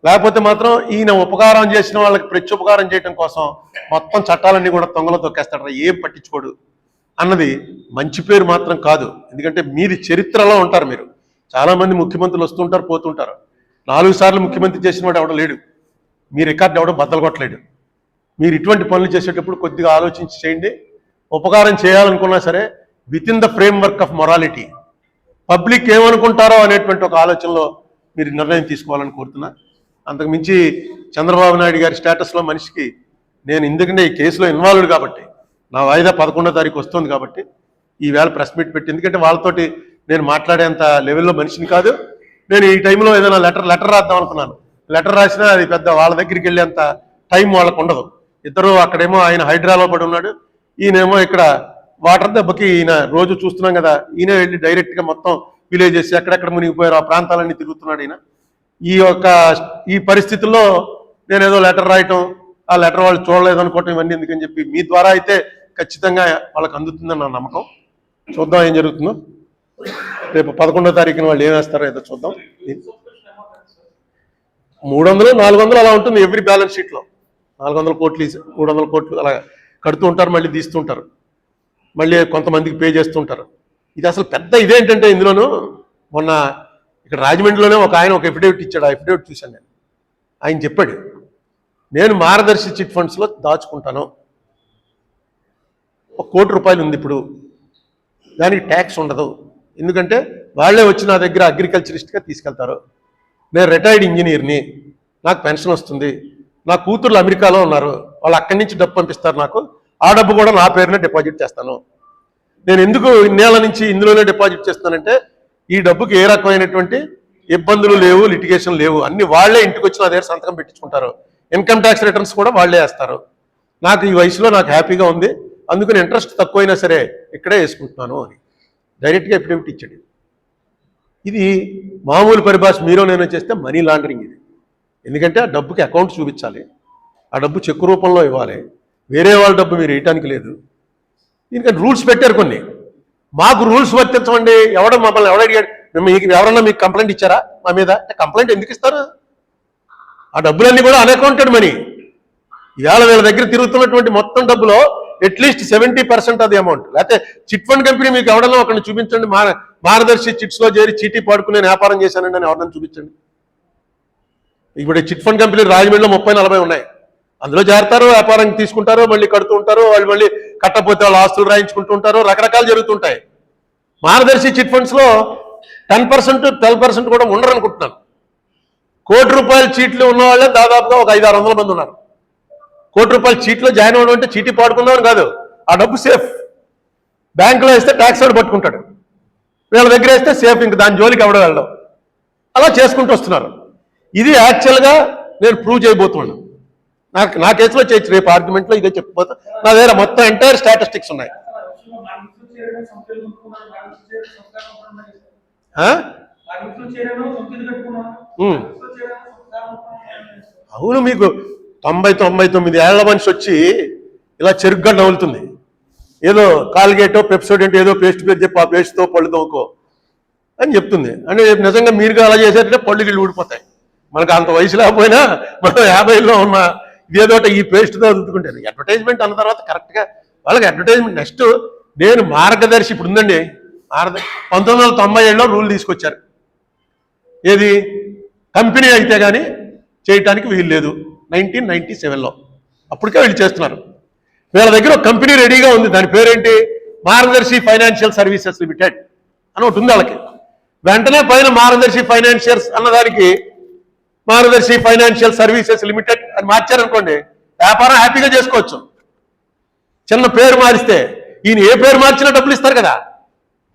లేకపోతే మాత్రం ఈయన ఉపకారం చేసిన వాళ్ళకి ప్రత్యుపకారం చేయడం కోసం మొత్తం చట్టాలన్నీ కూడా తొంగలో తొక్కేస్తాడు, ఏం పట్టించుకోడు అన్నది మంచి పేరు మాత్రం కాదు. ఎందుకంటే మీది చరిత్రలో ఉంటారు. మీరు చాలామంది ముఖ్యమంత్రులు వస్తుంటారు, పోతుంటారు. 4 సార్లు ముఖ్యమంత్రి చేసిన వాడు ఎవడం లేడు, మీ రికార్డు ఎవడం బద్దలు కొట్టలేడు. మీరు ఇటువంటి పనులు చేసేటప్పుడు కొద్దిగా ఆలోచించి చేయండి. ఉపకారం చేయాలనుకున్నా సరే with in the frame work of morality. Public ఏమనుకుంటారో అనేటువంటి ఒక ఆలోచనలో మీరు నిర్ణయం తీసుకోవాలని కోరుతున్నా. అంతకుమించి చంద్రబాబు నాయుడు గారి స్టేటస్లో మనిషికి నేను ఎందుకంటే ఈ కేసులో ఇన్వాల్వ్డ్ కాబట్టి, నా వాయిదా 11వ తారీఖు వస్తుంది కాబట్టి ఈవేళ ప్రెస్ మీట్ పెట్టి, ఎందుకంటే వాళ్ళతోటి నేను మాట్లాడేంత లెవెల్లో మనిషిని కాదు. నేను ఈ టైంలో ఏదైనా లెటర్ రాద్దాం అనుకున్నాను. లెటర్ రాసినా అది పెద్ద వాళ్ళ దగ్గరికి వెళ్ళేంత టైం వాళ్ళకు ఉండదు. ఇద్దరు అక్కడేమో ఆయన హైడ్రాలో పడి ఉన్నాడు, ఈయనేమో ఇక్కడ వాటర్ దెబ్బకి ఈయన రోజు చూస్తున్నాం కదా, ఈయన వెళ్ళి డైరెక్ట్గా మొత్తం విలేజెస్ ఎక్కడెక్కడ మునిగిపోయారు ఆ ప్రాంతాలన్నీ తిరుగుతున్నాడు ఈయన. ఈ పరిస్థితుల్లో నేను ఏదో లెటర్ రాయటం, ఆ లెటర్ వాళ్ళు చూడలేదు అనుకోవటం ఇవన్నీ ఎందుకని చెప్పి మీ ద్వారా అయితే ఖచ్చితంగా వాళ్ళకి అందుతుందని నా నమ్మకం. చూద్దాం ఏం జరుగుతుందో. రేపు 11వ తారీఖున వాళ్ళు ఏం వేస్తారో ఏదో చూద్దాం. 300, 400 అలా ఉంటుంది ఎవ్రీ బ్యాలెన్స్ షీట్లో. 400 కోట్లు 300 కోట్లు అలా కడుతూ ఉంటారు, మళ్ళీ తీస్తుంటారు, మళ్ళీ కొంతమందికి పే చేస్తుంటారు. ఇది అసలు పెద్ద ఇదేంటంటే ఇందులోనూ మొన్న ఇక్కడ రాజమండ్రిలోనే ఒక ఆయన ఒక ఎఫిడేవిట్ ఇచ్చాడు. ఆ ఎఫిడేవిట్ చూశాను నేను. ఆయన చెప్పాడు, నేను మార్గదర్శి చిట్ ఫండ్స్లో దాచుకుంటాను, 1 కోటి రూపాయలు ఉంది ఇప్పుడు, దానికి ట్యాక్స్ ఉండదు, ఎందుకంటే వాళ్ళే వచ్చి నా దగ్గర అగ్రికల్చరిస్ట్గా తీసుకెళ్తారు. నేను రిటైర్డ్ ఇంజనీర్ని, నాకు పెన్షన్ వస్తుంది, నా కూతుర్లు అమెరికాలో ఉన్నారు, వాళ్ళు అక్కడి నుంచి డబ్బు పంపిస్తారు నాకు, ఆ డబ్బు కూడా నా పేరునే డిపాజిట్ చేస్తాను. నేను ఎందుకు ఇన్నేళ్ల నుంచి ఇందులోనే డిపాజిట్ చేస్తానంటే ఈ డబ్బుకి ఏ రకమైనటువంటి ఇబ్బందులు లేవు, లిటిగేషన్ లేవు, అన్ని వాళ్లే ఇంటికి వచ్చి నా దగ్గర సంతకం పెట్టించుకుంటారు, ఇన్కమ్ ట్యాక్స్ రిటర్న్స్ కూడా వాళ్లే వేస్తారు. నాకు ఈ వయసులో నాకు హ్యాపీగా ఉంది, అందుకని ఇంట్రెస్ట్ తక్కువైనా సరే ఇక్కడే వేసుకుంటున్నాను అని డైరెక్ట్గా ఎఫిడేవిట్ ఇచ్చాడు. ఇది మామూలు పరిభాష మీరు నేను చేస్తే మనీ లాండరింగ్ ఇది. ఎందుకంటే ఆ డబ్బుకి అకౌంట్ చూపించాలి, ఆ డబ్బు చెక్కు రూపంలో ఇవ్వాలి, వేరే వాళ్ళ డబ్బు మీరు వేయటానికి లేదు. దీనికని రూల్స్ పెట్టారు కొన్ని. మాకు రూల్స్ వర్తించమండి, మమ్మల్ని అడిగాడు, మీకు ఎవరన్నా మీకు కంప్లైంట్ ఇచ్చారా మా మీద? కంప్లైంట్ ఎందుకు ఇస్తారు? ఆ డబ్బులన్నీ కూడా అన్అకౌంటెడ్ మనీ. ఇవాళ వీళ్ళ దగ్గర తిరుగుతున్నటువంటి మొత్తం డబ్బులో అట్లీస్ట్ 70% అది అమౌంట్. లేకపోతే చిట్ ఫండ్ కంపెనీ మీకు ఎవడన్నా ఒకరిని చూపించండి, మార్గదర్శి చిట్స్లో చేరి చీటీ పాడుకుని నేను వ్యాపారం చేశానండి అని ఎవరన్నా చూపించండి. ఇప్పుడు చిట్ ఫండ్ కంపెనీ రాజమండ్రిలో 30-40 ఉన్నాయి. అందులో చేరతారు, వ్యాపారానికి తీసుకుంటారు, మళ్ళీ కడుతూ ఉంటారు, వాళ్ళు మళ్ళీ కట్టకపోతే వాళ్ళు ఆస్తులు రాయించుకుంటూ ఉంటారు, రకరకాలు జరుగుతుంటాయి. మార్గదర్శి చిట్ ఫండ్స్లో 10%, 12% కూడా ఉండరు అనుకుంటున్నాను. 1 కోటి రూపాయల చీట్లు ఉన్న వాళ్ళే దాదాపుగా ఒక 500-600 మంది ఉన్నారు. 1 కోటి రూపాయల చీట్లో జాయిన్ అవ్వడం అంటే చీటీ పాడుకుందామని కాదు, ఆ డబ్బు సేఫ్. బ్యాంకులో వేస్తే ట్యాక్స్ వాడు పట్టుకుంటాడు, వీళ్ళ దగ్గర వేస్తే సేఫ్, ఇంక దాని జోలికి ఎవడో వెళ్ళడం. అలా చేసుకుంటూ వస్తున్నారు. ఇది యాక్చువల్గా నేను ప్రూవ్ చేయబోతున్నాను. నా కేసులో చేయొచ్చు, రేపు ఆర్గ్యుమెంట్లో ఇదే చెప్పబోతా. నా దగ్గర మొత్తం ఎంటైర్ స్టాటిస్టిక్స్ ఉన్నాయి. అవును, మీకు 90-99 ఏళ్ల మనిషి వచ్చి ఇలా చెరుగ్గా నవ్వులుతుంది, ఏదో కాల్గేటో పెప్సోడెంట్ ఏదో పేస్ట్ పేరు చెప్పి ఆ పేస్ట్తో పళ్ళు తోముకో అని చెప్తుంది. అంటే నిజంగా మీరుగా అలా చేసేటంటే పళ్ళు గిళ్ళు ఊడిపోతాయి. మనకు అంత వయసు లేకపోయినా మనం 50లో ఉన్న ఇదేదో ఈ పేస్ట్తో రుద్దుకుంటారు. అడ్వర్టైజ్మెంట్ అన్న తర్వాత కరెక్ట్గా వాళ్ళకి అడ్వర్టైజ్మెంట్. నెక్స్ట్ నేను మార్గదర్శి ఇప్పుడు ఉందండి, 1997లో రూల్ తీసుకొచ్చారు. ఏది? కంపెనీ అయితే కానీ చేయటానికి వీలు లేదు. 1997లో అప్పటికే వీళ్ళు చేస్తున్నారు. వీళ్ళ దగ్గర ఒక కంపెనీ రెడీగా ఉంది, దాని పేరేంటి? మార్గదర్శి ఫైనాన్షియల్ సర్వీసెస్ లిమిటెడ్ అని ఒకటి ఉంది వాళ్ళకి. వెంటనే పైన మార్గదర్శి ఫైనాన్షియల్స్ అన్నదానికి మార్గదర్శి ఫైనాన్షియల్ సర్వీసెస్ లిమిటెడ్ అని మార్చారనుకోండి, వ్యాపారం హ్యాపీగా చేసుకోవచ్చు. చిన్న పేరు మారిస్తే ఈయన ఏ పేరు మార్చినా డబ్బులు ఇస్తారు కదా,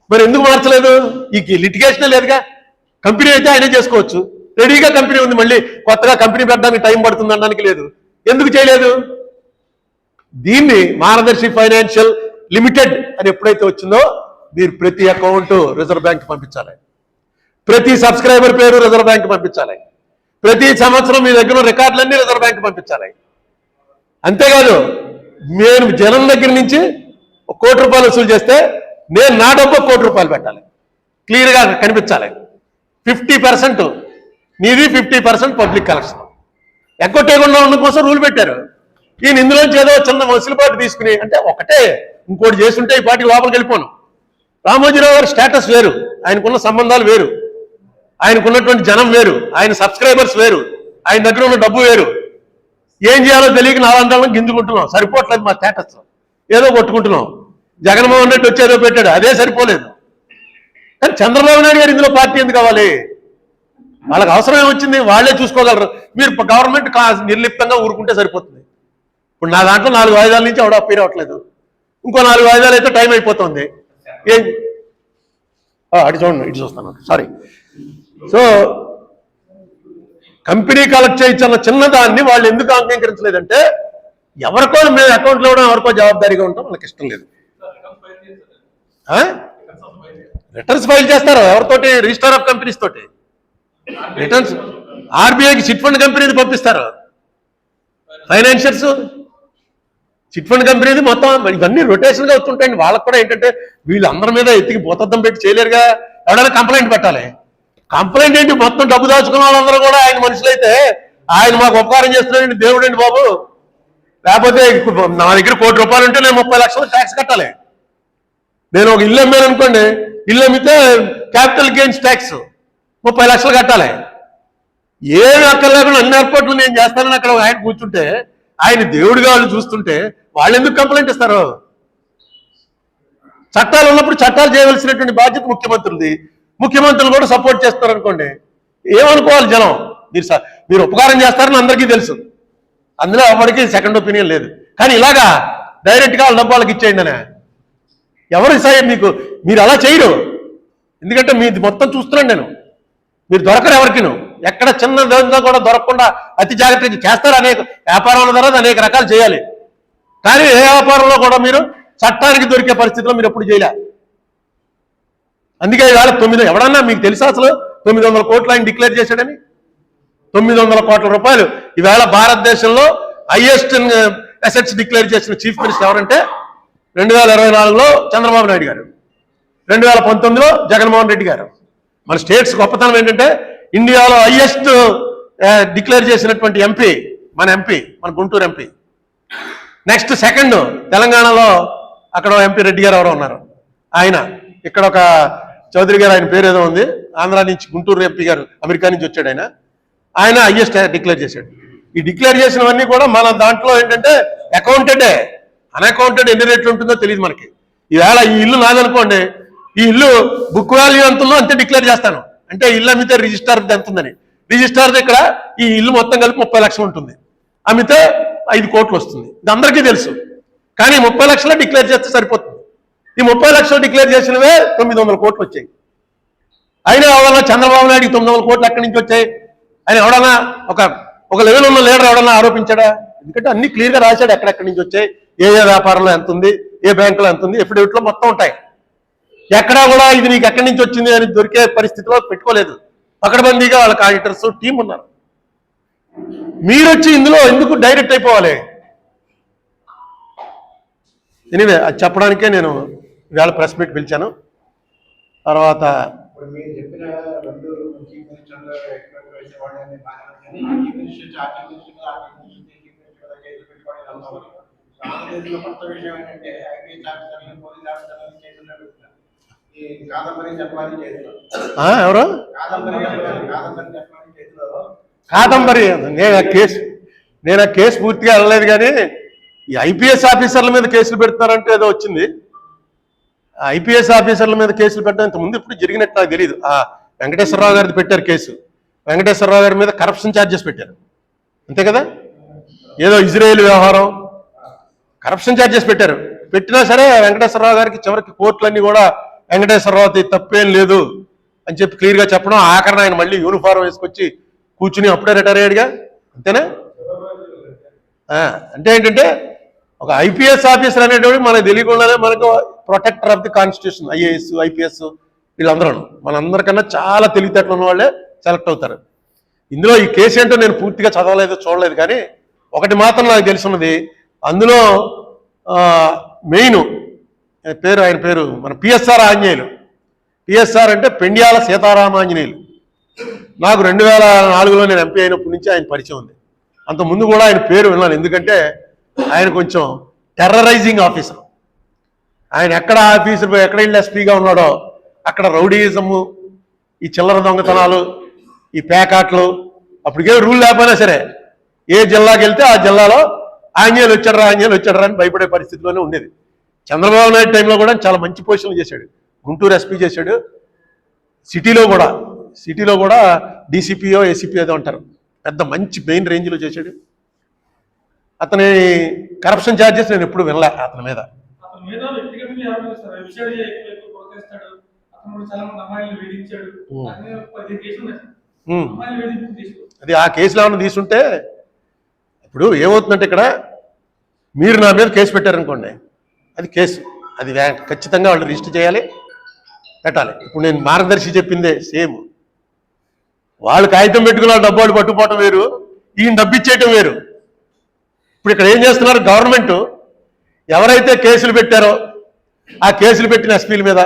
మరి ఎందుకు మార్చలేదు? ఈ లిటిగేషనే లేదుగా. కంపెనీ అయితే ఆయనే చేసుకోవచ్చు, రెడీగా కంపెనీ ఉంది, మళ్ళీ కొత్తగా కంపెనీ పెట్టడానికి టైం పడుతుంది అనడానికి లేదు. ఎందుకు చేయలేదు? దీన్ని మార్గదర్శి ఫైనాన్షియల్ లిమిటెడ్ అని ఎప్పుడైతే వచ్చిందో మీరు ప్రతి అకౌంట్ రిజర్వ్ బ్యాంక్ పంపించాలి, ప్రతి సబ్స్క్రైబర్ పేరు రిజర్వ్ బ్యాంక్ పంపించాలి, ప్రతి సంవత్సరం మీ దగ్గర రికార్డులన్నీ రిజర్వ్ బ్యాంక్ పంపించాలి. అంతేకాదు, నేను జనం దగ్గర నుంచి 1 కోటి రూపాయలు వసూలు చేస్తే నేను నా డబ్బు 1 కోటి రూపాయలు పెట్టాలి, క్లియర్గా కనిపించాలి. 50% నీది 50% పబ్లిక్ కలెక్షన్. ఎగ్గొట్టేయకుండా ఉండడం కోసం రూల్ పెట్టారు. ఈయన ఇందులోంచి ఏదో చిన్న మసిలిపాటు తీసుకుని, అంటే ఒకటే ఇంకోటి చేస్తుంటే ఈ పార్టీ లోపలికి వెళ్ళిపోను. రామోజీరావు గారి స్టేటస్ వేరు, ఆయనకున్న సంబంధాలు వేరు, ఆయనకున్నటువంటి జనం వేరు, ఆయన సబ్స్క్రైబర్స్ వేరు, ఆయన దగ్గర ఉన్న డబ్బు వేరు. ఏం చేయాలో తెలియక నాలంటాలను గింజుకుంటున్నాం, సరిపోవట్లేదు మా స్టేటస్, ఏదో కొట్టుకుంటున్నాం. జగన్మోహన్ రెడ్డి వచ్చి ఏదో పెట్టాడు, అదే సరిపోలేదు. కానీ చంద్రబాబు నాయుడు గారు ఇందులో పార్టీ ఎందుకు కావాలి? వాళ్ళకి అవసరం ఏమొచ్చింది? వాళ్ళే చూసుకోగలరు. మీరు గవర్నమెంట్ నిర్లిప్తంగా ఊరుకుంటే సరిపోతుంది. ఇప్పుడు నా దాంట్లో 4 వాయిదాల నుంచి ఆవిడ అప్పీ రావట్లేదు, ఇంకో 4 వాయిదాలు అయితే టైం అయిపోతుంది. ఏం అటు చూడండి, ఇటు చూస్తాను, సారీ. సో కంపెనీ కలెక్ట్ చేయించిన చిన్నదాన్ని వాళ్ళు ఎందుకు అంగీకరించలేదంటే, ఎవరికో మేము అకౌంట్లో ఇవ్వడం, ఎవరికో జవాబాదారీగా ఉంటాం వాళ్ళకి ఇష్టం లేదు. రిటర్న్స్ ఫైల్ చేస్తారు ఎవరితోటి? రిజిస్టర్ ఆఫ్ కంపెనీస్ తోటి రిటర్న్స్. ఆర్బీఐకి చిట్ ఫండ్ కంపెనీది పంపిస్తారు, ఫైనాన్షియర్స్ చిట్ ఫండ్ కంపెనీది మొత్తం. ఇవన్నీ రొటేషన్గా వస్తుంటాయండి. వాళ్ళకి కూడా ఏంటంటే వీళ్ళందరి మీద ఎత్తికి పోతద్దం పెట్టి చేయలేరుగా. ఎవరైనా కంప్లైంట్ పెట్టాలి. కంప్లైంట్ ఏంటి? మొత్తం డబ్బు దాచుకున్న వాళ్ళందరూ కూడా ఆయన మనుషులైతే ఆయన మాకు ఉపకారం చేస్తున్నాడండి దేవుడండి బాబు. లేకపోతే నా దగ్గర ₹1 కోటి ఉంటే నేను 30 లక్షలు ట్యాక్స్ కట్టాలి. నేను ఒక ఇల్లు అమ్మాను అనుకోండి, ఇల్లు అమ్మితే క్యాపిటల్ గెయిన్స్ ట్యాక్స్ 30 లక్షలు కట్టాలి. ఏమి అక్కర్లేకుండా అన్ని ఏర్పాట్లు నేను చేస్తానని అక్కడ ఆయన కూర్చుంటే, ఆయన దేవుడిగా వాళ్ళు చూస్తుంటే వాళ్ళు ఎందుకు కంప్లైంట్ ఇస్తారు? చట్టాలు ఉన్నప్పుడు చట్టాలు చేయవలసినటువంటి బాధ్యత ముఖ్యమంత్రులది. ముఖ్యమంత్రులు కూడా సపోర్ట్ చేస్తారు అనుకోండి, ఏమనుకోవాలి జనం? మీరు ఉపకారం చేస్తారని అందరికీ తెలుసు, అందులో ఎవరికి సెకండ్ ఒపీనియన్ లేదు. కానీ ఇలాగా డైరెక్ట్గా వాళ్ళ డబ్బాలకు ఇచ్చేయండి అనే ఎవరు సాయం మీకు? మీరు అలా చేయరు, ఎందుకంటే మీది మొత్తం చూస్తున్నాను నేను. మీరు దొరకరు ఎవరికిను, ఎక్కడ చిన్న దాంట్లో కూడా దొరకకుండా అతి జాగ్రత్తగా చేస్తారు. అనేక వ్యాపారాల ద్వారా అనేక రకాలు చేయాలి, కానీ ఏ వ్యాపారంలో కూడా మీరు చట్టానికి దొరికే పరిస్థితిలో మీరు ఎప్పుడు చేయలే. అందుకే ఇవాళ 9 ఎవడన్నా మీకు తెలుసా అసలు 900 కోట్లు ఆయన డిక్లేర్ చేశాడని? 900 కోట్ల రూపాయలు ఈవేళ భారతదేశంలో హైయెస్ట్ అసెట్స్ డిక్లేర్ చేసిన చీఫ్ మినిస్టర్ ఎవరంటే 2024లో చంద్రబాబు నాయుడు గారు, 2019లో జగన్మోహన్ రెడ్డి గారు. మన స్టేట్స్ గొప్పతనం ఏంటంటే ఇండియాలో హైయెస్ట్ డిక్లేర్ చేసినటువంటి ఎంపీ మన గుంటూరు ఎంపీ. నెక్స్ట్ సెకండ్ తెలంగాణలో అక్కడ ఎంపీ రెడ్డి గారు ఎవరో ఉన్నారు, ఆయన. ఇక్కడ ఒక చౌదరి గారు, ఆయన పేరు ఏదో ఉంది, ఆంధ్ర నుంచి గుంటూరు ఎంపీ గారు, అమెరికా నుంచి వచ్చాడు ఆయన హైయెస్ట్ డిక్లేర్ చేశాడు. ఈ డిక్లేర్ చేసినవన్నీ కూడా మన దాంట్లో ఏంటంటే అకౌంటెడే. అన్అకౌంటెడ్ ఎన్ని రేట్లు ఉంటుందో తెలియదు మనకి. ఈవేళ ఈ ఇల్లు నాదనుకోండి, ఈ ఇల్లు బుక్ వాల్యూ ఎంత ఉందో అంతే డిక్లేర్ చేస్తాను. అంటే ఇల్లు అమ్మితే రిజిస్టర్ ఎంత ఉందని, రిజిస్టర్ ఇక్కడ ఈ ఇల్లు మొత్తం కలిపి 30 లక్షలు ఉంటుంది, అమ్మితే 5 కోట్లు వస్తుంది. ఇది అందరికీ తెలుసు. కానీ 30 లక్షలు డిక్లేర్ చేస్తే సరిపోతుంది. ఈ 30 లక్షలు డిక్లేర్ చేసినవే 900 కోట్లు వచ్చాయి. అయినా ఎవడన్నా చంద్రబాబు నాయుడికి 900 కోట్లు ఎక్కడి నుంచి వచ్చాయి ఆయన ఎవడన్నా ఒక లెవెల్ ఉన్న లీడర్ ఎవడన్నా ఆరోపించాడా? ఎందుకంటే అన్ని క్లియర్గా రాశాడు ఎక్కడెక్కడి నుంచి వచ్చాయి, ఏ వ్యాపారంలో ఎంత ఉంది, ఏ బ్యాంకులో ఎంత ఉంది, ఎఫిడవిట్లో మొత్తం ఉంటాయి. ఎక్కడా కూడా ఇది నీకు ఎక్కడి నుంచి వచ్చింది అని దొరికే పరిస్థితిలో పెట్టుకోలేదు. పకడ్బందీగా వాళ్ళకి ఆడిటర్స్ టీం ఉన్నారు. మీరు వచ్చి ఇందులో ఎందుకు డైరెక్ట్ అయిపోవాలి? ఎనీవే అది చెప్పడానికే నేను ఇవాళ ప్రెస్ మీట్ పిలిచాను. తర్వాత ఎవరు కాదంబరి? నేను ఆ కేసు పూర్తిగా వెళ్ళలేదు, కానీ ఈ ఐపీఎస్ ఆఫీసర్ల మీద కేసులు పెడతారంటే ఏదో వచ్చింది. ఐపీఎస్ ఆఫీసర్ల మీద కేసులు పెట్టడం ఇంతకుముందు ఇప్పుడు జరిగినట్టు నాకు తెలియదు. వెంకటేశ్వరరావు గారిది పెట్టారు కేసు. వెంకటేశ్వరరావు గారి మీద కరప్షన్ ఛార్జెస్ పెట్టారు, అంతే కదా? ఏదో ఇజ్రాయేల్ వ్యవహారం కరప్షన్ ఛార్జెస్ పెట్టారు. పెట్టినా సరే వెంకటేశ్వరరావు గారికి చివరికి కోర్టులన్నీ కూడా వెంకటేశ్వరరావు తప్పేం లేదు అని చెప్పి క్లియర్గా చెప్పడం, ఆఖరణ ఆయన మళ్ళీ యూనిఫారం వేసుకొచ్చి కూర్చుని అప్పుడే రిటైర్ అయ్యాడుగా, అంతేనా? అంటే ఏంటంటే ఒక ఐపీఎస్ ఆఫీసర్ అనేటువంటి మనకు తెలియకుండానే మనకు protector of the constitution, IAS IPS వీళ్ళందరూ మనందరికన్నా చాలా తెలివితేటలు ఉన్న వాళ్ళే సెలెక్ట్ అవుతారు. ఇందులో ఈ కేసు ఏంటో నేను పూర్తిగా చదవలేదు, చూడలేదు, కానీ ఒకటి మాత్రం నాకు తెలుసున్నది, అందులో మెయిన్ ఆయన పేరు మన పిఎస్ఆర్ ఆంజనేయులు. పిఎస్ఆర్ అంటే పెండ్యాల సీతారామాంజనేయులు. నాకు 2004లో నేను ఎంపీ అయినప్పటి నుంచి ఆయన పరిచయం ఉంది. అంత ముందు కూడా ఆయన పేరు విన్నాను. ఎందుకంటే ఆయన కొంచెం టెర్రరైజింగ్ ఆఫీసర్. ఆయన ఎక్కడ ఆఫీసర్ ఎక్కడ వెళ్ళి ఎస్పీగా ఉన్నాడో అక్కడ రౌడీయిజము, ఈ చిల్లర దొంగతనాలు, ఈ పేకాట్లు, అప్పటికే రూల్ లేకపోయినా సరే ఏ జిల్లాకి వెళ్తే ఆ జిల్లాలో ఆంజనేయులు వచ్చాడరా అని భయపడే పరిస్థితిలోనే ఉండేది. చంద్రబాబు నాయుడు టైంలో కూడా చాలా మంచి పొజిషన్లు చేశాడు. గుంటూరు ఎస్పీ చేశాడు. సిటీలో కూడా డీసీపీఓ ఏసీపీ ఏదో అంటారు, పెద్ద మంచి మెయిన్ రేంజ్లో చేశాడు. అతని కరప్షన్ ఛార్జెస్ నేను ఎప్పుడు వినలే అతని మీద. అది ఆ కేసులో ఏమైనా తీసుంటే ఇప్పుడు ఏమవుతుందంటే ఇక్కడ మీరు నా మీద కేసు పెట్టారనుకోండి, అది కేసు, అది ఖచ్చితంగా వాళ్ళు రిజిస్టర్ చేయాలి, పెట్టాలి. ఇప్పుడు నేను మార్గదర్శి చెప్పిందే సేమ్. వాళ్ళు కాగితం పెట్టుకున్న డబ్బాలు పట్టుకుపోవటం వేరు, ఈయన డబ్బిచ్చేయటం వేరు. ఇప్పుడు ఇక్కడ ఏం చేస్తున్నారు, గవర్నమెంట్ ఎవరైతే కేసులు పెట్టారో ఆ కేసులు పెట్టిన ఎస్పీల మీద,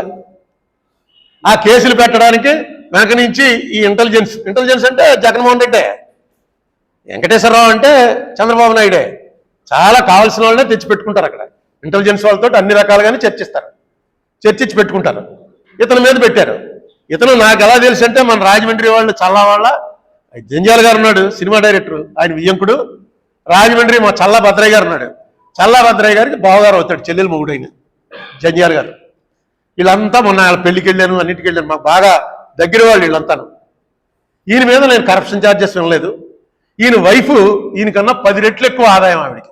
ఆ కేసులు పెట్టడానికి వెనక నుంచి ఈ ఇంటెలిజెన్స్ అంటే జగన్మోహన్ రెడ్డే, వెంకటేశ్వరరావు అంటే చంద్రబాబు నాయుడే, చాలా కావాల్సిన వాళ్ళనే తెచ్చిపెట్టుకుంటారు. అక్కడ ఇంటెలిజెన్స్ వాళ్ళతో అన్ని రకాలుగానే చర్చించి పెట్టుకుంటారు. ఇతని మీద పెట్టారు. ఇతను నాకు ఎలా తెలుసు అంటే మన రాజమండ్రి వాళ్ళు చల్లా వాళ్ళ జంజాల్ గారు ఉన్నాడు, సినిమా డైరెక్టర్, ఆయన వియ్యంకుడు. రాజమండ్రి మా చల్లా భద్రయ్య గారు ఉన్నాడు, చల్లా భద్రయ్య గారికి బావగారు అవుతాడు, చెల్లెలు మొగుడైన జంజాల్ గారు. వీళ్ళంతా మొన్న వాళ్ళ పెళ్లికి వెళ్ళాను, అన్నింటికి వెళ్ళాను, మాకు బాగా దగ్గర వాళ్ళు వీళ్ళంతాను. ఈయన మీద నేను కరప్షన్ ఛార్జెస్ వినలేదు. ఈయన వైఫ్ ఈయనకన్నా 10 రెట్లు ఎక్కువ ఆదాయం ఆవిడకి.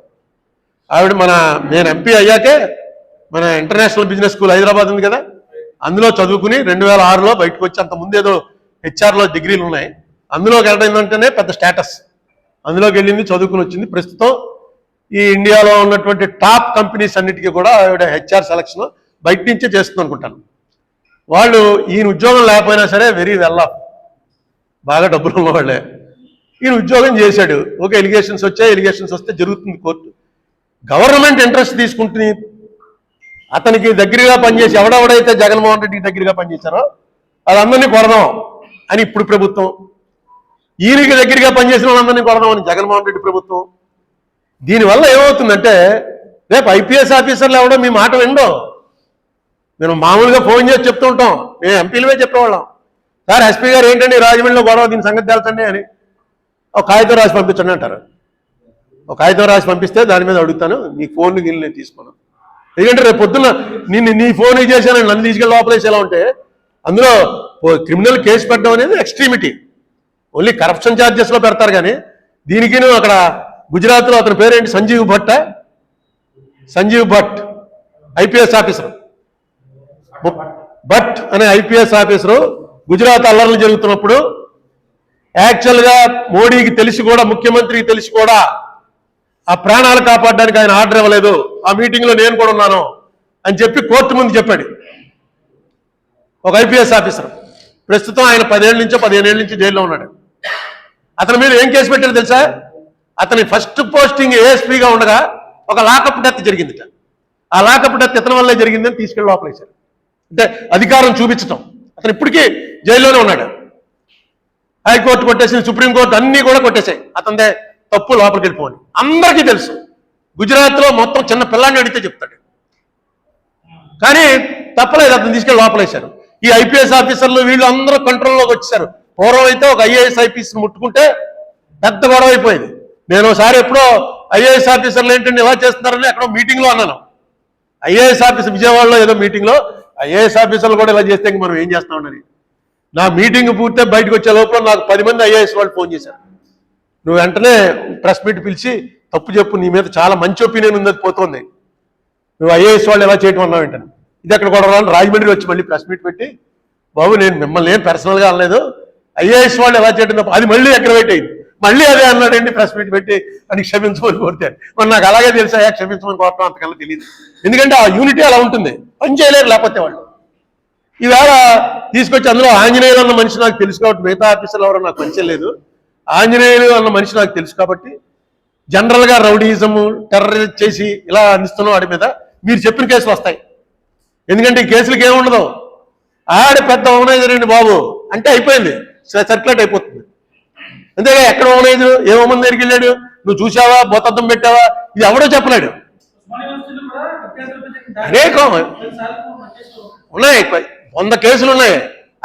నేను ఎంపీ అయ్యాకే మన ఇంటర్నేషనల్ బిజినెస్ స్కూల్ హైదరాబాద్ ఉంది కదా, అందులో చదువుకుని 2006లో బయటకు వచ్చి, అంత ముందు ఏదో హెచ్ఆర్లో డిగ్రీలు ఉన్నాయి, అందులోకి వెళ్ళడంటేనే పెద్ద స్టేటస్. అందులోకి వెళ్ళింది, చదువుకుని వచ్చింది. ప్రస్తుతం ఈ ఇండియాలో ఉన్నటువంటి టాప్ కంపెనీస్ అన్నిటికీ కూడా ఆవిడ హెచ్ఆర్ సెలక్షన్ బయట నుంచే చేస్తుంది అనుకుంటాను. వాళ్ళు ఈయన ఉద్యోగం లేకపోయినా సరే వెరీ వెల్ ఆఫ్, బాగా డబ్బులు ఉన్నవాళ్ళే. ఈయన ఉద్యోగం చేశాడు, ఓకే, ఎలిగేషన్స్ వస్తే జరుగుతుంది కోర్టు. గవర్నమెంట్ ఇంట్రెస్ట్ తీసుకుంటుంది. అతనికి దగ్గరగా పనిచేసి ఎవడెవడైతే జగన్మోహన్ రెడ్డికి దగ్గరగా పనిచేశారో వాళ్ళందరినీ కొడదాం అని ఇప్పుడు ప్రభుత్వం, ఈయనకి దగ్గరగా పనిచేసిన వాళ్ళందరినీ కొడదాం అని జగన్మోహన్ రెడ్డి ప్రభుత్వం. దీనివల్ల ఏమవుతుందంటే రేపు ఐపీఎస్ ఆఫీసర్లు ఎవడో మీ మాట వినడో. మేము మామూలుగా ఫోన్ చేసి చెప్తూ ఉంటాం, మేము ఎంపీలమే చెప్పేవాళ్ళం, సార్ ఎస్పీ గారు ఏంటండి రాజమండ్రిలో గొడవ, దీని సంగతి తెలుసండి అని. ఒక కాగితం రాసి పంపించండి అంటారు. ఒక కాగితం రాసి పంపిస్తే దాని మీద అడుగుతాను, నీ ఫోన్కి వెళ్ళి నేను తీసుకున్నాను. ఎందుకంటే రేపు పొద్దున్న నీ ఫోన్ చేశాను, నన్ను తీసుకెళ్ళి లోపలేసి ఎలా ఉంటే అందులో క్రిమినల్ కేసు పెట్టడం అనేది ఎక్స్ట్రీమిటీ. ఓన్లీ కరప్షన్ ఛార్జెస్లో పెడతారు. కానీ దీనికి అక్కడ గుజరాత్లో అతని పేరేంటి, సంజీవ్ భట్ ఐపీఎస్ ఆఫీసర్, భట్ అనే ఐపీఎస్ ఆఫీసరు గుజరాత్ అల్లర్లు జరుగుతున్నప్పుడు యాక్చువల్గా మోడీకి తెలిసి కూడా, ముఖ్యమంత్రికి తెలిసి కూడా ఆ ప్రాణాలు కాపాడడానికి ఆయన ఆర్డర్ ఇవ్వలేదు, ఆ మీటింగ్లో నేను కూడా ఉన్నాను అని చెప్పి కోర్టు ముందు చెప్పాడు ఒక ఐపీఎస్ ఆఫీసర్. ప్రస్తుతం ఆయన 15 ఏళ్ళ నుంచి జైల్లో ఉన్నాడు. అతని మీద ఏం కేసు పెట్టారు తెలుసా? అతని ఫస్ట్ పోస్టింగ్ ఏఎస్పీగా ఉండగా ఒక లాకప్ డెత్ జరిగిందిట. ఆ లాకప్ డెత్ ఇతని వల్లే జరిగిందని తీసుకెళ్ళి లోపలేశారు. అంటే అధికారం చూపించటం. అతను ఇప్పటికీ జైల్లోనే ఉన్నాడు. హైకోర్టు కొట్టేసింది, సుప్రీంకోర్టు అన్నీ కూడా కొట్టేశాయి. అతనిదే తప్పు, లోపలికి వెళ్ళిపోని అందరికీ తెలుసు. గుజరాత్లో మొత్తం చిన్న పిల్లాన్ని అడిగితే చెప్తాడు. కానీ తప్పలేదు, అతను తీసుకెళ్ళి లోపలేశారు. ఈ ఐపీఎస్ ఆఫీసర్లు వీళ్ళు అందరూ కంట్రోల్లోకి వచ్చేసారు. పూర్వం అయితే ఒక ఐఏఎస్ ఐపీఎస్ని ముట్టుకుంటే పెద్ద గొడవ అయిపోయింది. నేను ఒకసారి ఎప్పుడో ఐఏఎస్ ఆఫీసర్లు ఏంటంటే ఇలా చేస్తున్నారని ఎక్కడో మీటింగ్లో అన్నాను. ఐఏఎస్ ఆఫీసర్ విజయవాడలో ఏదో మీటింగ్లో ఐఏఎస్ ఆఫీసర్లు కూడా ఇలా చేస్తే మనం ఏం చేస్తామని. నా మీటింగ్ పూర్తి బయటకు వచ్చే లోపల నాకు 10 మంది ఐఏఎస్ వాళ్ళు ఫోన్ చేశారు. నువ్వు వెంటనే ప్రెస్ మీట్ పిలిచి తప్పు చెప్పు, నీ మీద చాలా మంచి ఒపీనియన్ ఉంది, పోతుంది, నువ్వు ఐఏఎస్ వాళ్ళు ఎలా చేయటం అన్నావు ఏంటని. ఇది ఎక్కడ కూడా రాజమండ్రి వచ్చి మళ్ళీ ప్రెస్ మీట్ పెట్టి, బాబు నేను మిమ్మల్ని ఏం పర్సనల్గా అనలేదు, ఐఏఎస్ వాళ్ళు ఎలా చేయడం, అది మళ్ళీ అగ్రవేట్ అయింది. మళ్ళీ అదే అన్నాడండి ప్రెస్ మీట్ పెట్టి అని క్షమించమని కోరితే. మరి నాకు అలాగే తెలుసా క్షమించమని కోరటం అంతకన్నా తెలియదు. ఎందుకంటే ఆ యూనిటీ అలా ఉంటుంది, పని చేయలేరు లేకపోతే వాళ్ళు. ఈవేళ తీసుకొచ్చి అందులో ఆంజనేయులు అన్న మనిషి నాకు తెలుసు కాబట్టి, మిగతా ఆఫీసర్లు ఎవరో నాకు పనిచేయలేదు, ఆంజనేయులు అన్న మనిషి నాకు తెలుసు కాబట్టి జనరల్గా రౌడీజము టెర్రర్ చేసి ఇలా అందిస్తున్న వాడి మీద మీరు చెప్పిన కేసులు వస్తాయి. ఎందుకంటే ఈ కేసులకి ఏముండదు, ఆడ పెద్ద ఆర్గనైజర్ అండి బాబు అంటే అయిపోయింది. సర్క్యులేట్ అయిపోతుంది. అంతేగా ఎక్కడ ఓనైదు ఏ ఓమన్ దగ్గరికి వెళ్ళాడు, నువ్వు చూసావా, భూతత్వం పెట్టావా, ఇది ఎవడో చెప్పలేడు. అనేకం ఉన్నాయి, 100 కేసులు ఉన్నాయి.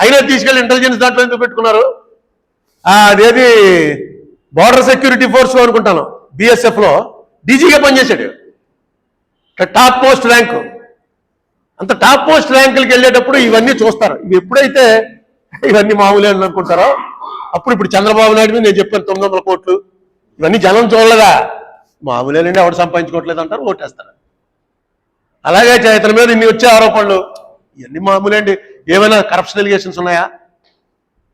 అయినా తీసుకెళ్లి ఇంటెలిజెన్స్ దాంట్లో ఎందుకు పెట్టుకున్నారు? అదేది బార్డర్ సెక్యూరిటీ ఫోర్స్ లో అనుకుంటాను, BSF లో డీజీగా పనిచేశాడు. Top most rank. అంత టాప్ మోస్ట్ ర్యాంకులకి వెళ్ళేటప్పుడు ఇవన్నీ చూస్తారు. ఇవి ఎప్పుడైతే ఇవన్నీ మామూలే అని అనుకుంటారో అప్పుడు ఇప్పుడు చంద్రబాబు నాయుడు నేను చెప్పాను 900 కోట్లు ఇవన్నీ జనం చూడలేదా, మామూలేనండి ఎవడు సంపాదించుకోవట్లేదు అంటారు, ఓటేస్తారు. అలాగే ఇతని మీద ఇన్ని వచ్చే ఆరోపణలు ఇవన్నీ మామూలేండి. ఏమైనా కరప్షన్ ఎలిగేషన్స్ ఉన్నాయా,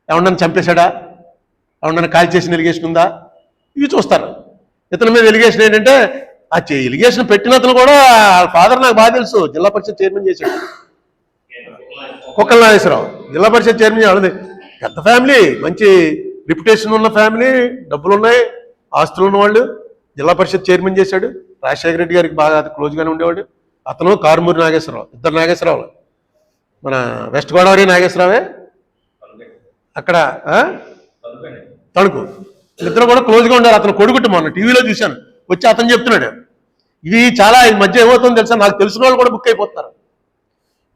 ఎవడన్నా చంపేశాడా, ఎవడన్నా కాల్ చేసిన ఎలిగేషన్ ఉందా, ఇవి చూస్తారు. ఇతని మీద ఎలిగేషన్ ఏంటంటే ఆ ఎలిగేషన్ పెట్టిన అతను కూడా ఫాదర్ నాకు బాగా తెలుసు, జిల్లా పరిషత్ చైర్మన్ చేశాడు, కుక్కల నాగేశ్వరరావు. జిల్లా పరిషత్ చైర్మన్ వాళ్ళది పెద్ద ఫ్యామిలీ, మంచి రిప్యుటేషన్ ఉన్న ఫ్యామిలీ, డబ్బులు ఉన్నాయి, ఆస్తులు ఉన్నవాళ్ళు. జిల్లా పరిషత్ చైర్మన్ చేశాడు. రాజశేఖర రెడ్డి గారికి బాగా క్లోజ్గానే ఉండేవాడు. అతను కారుమూరి నాగేశ్వరరావు, ఇద్దరు నాగేశ్వరరావులు. మన వెస్ట్ గోదావరి నాగేశ్వరరావే అక్కడ తణుకు, ఇద్దరు కూడా క్లోజ్గా ఉండాలి. అతను కొడుకుట్టు మొన్న టీవీలో చూశాను, వచ్చి అతను చెప్తున్నాడు. ఇవి చాలా ఈ మధ్య ఏమవుతుందో తెలుసా, నాకు తెలిసిన వాళ్ళు కూడా బుక్ అయిపోతున్నారు.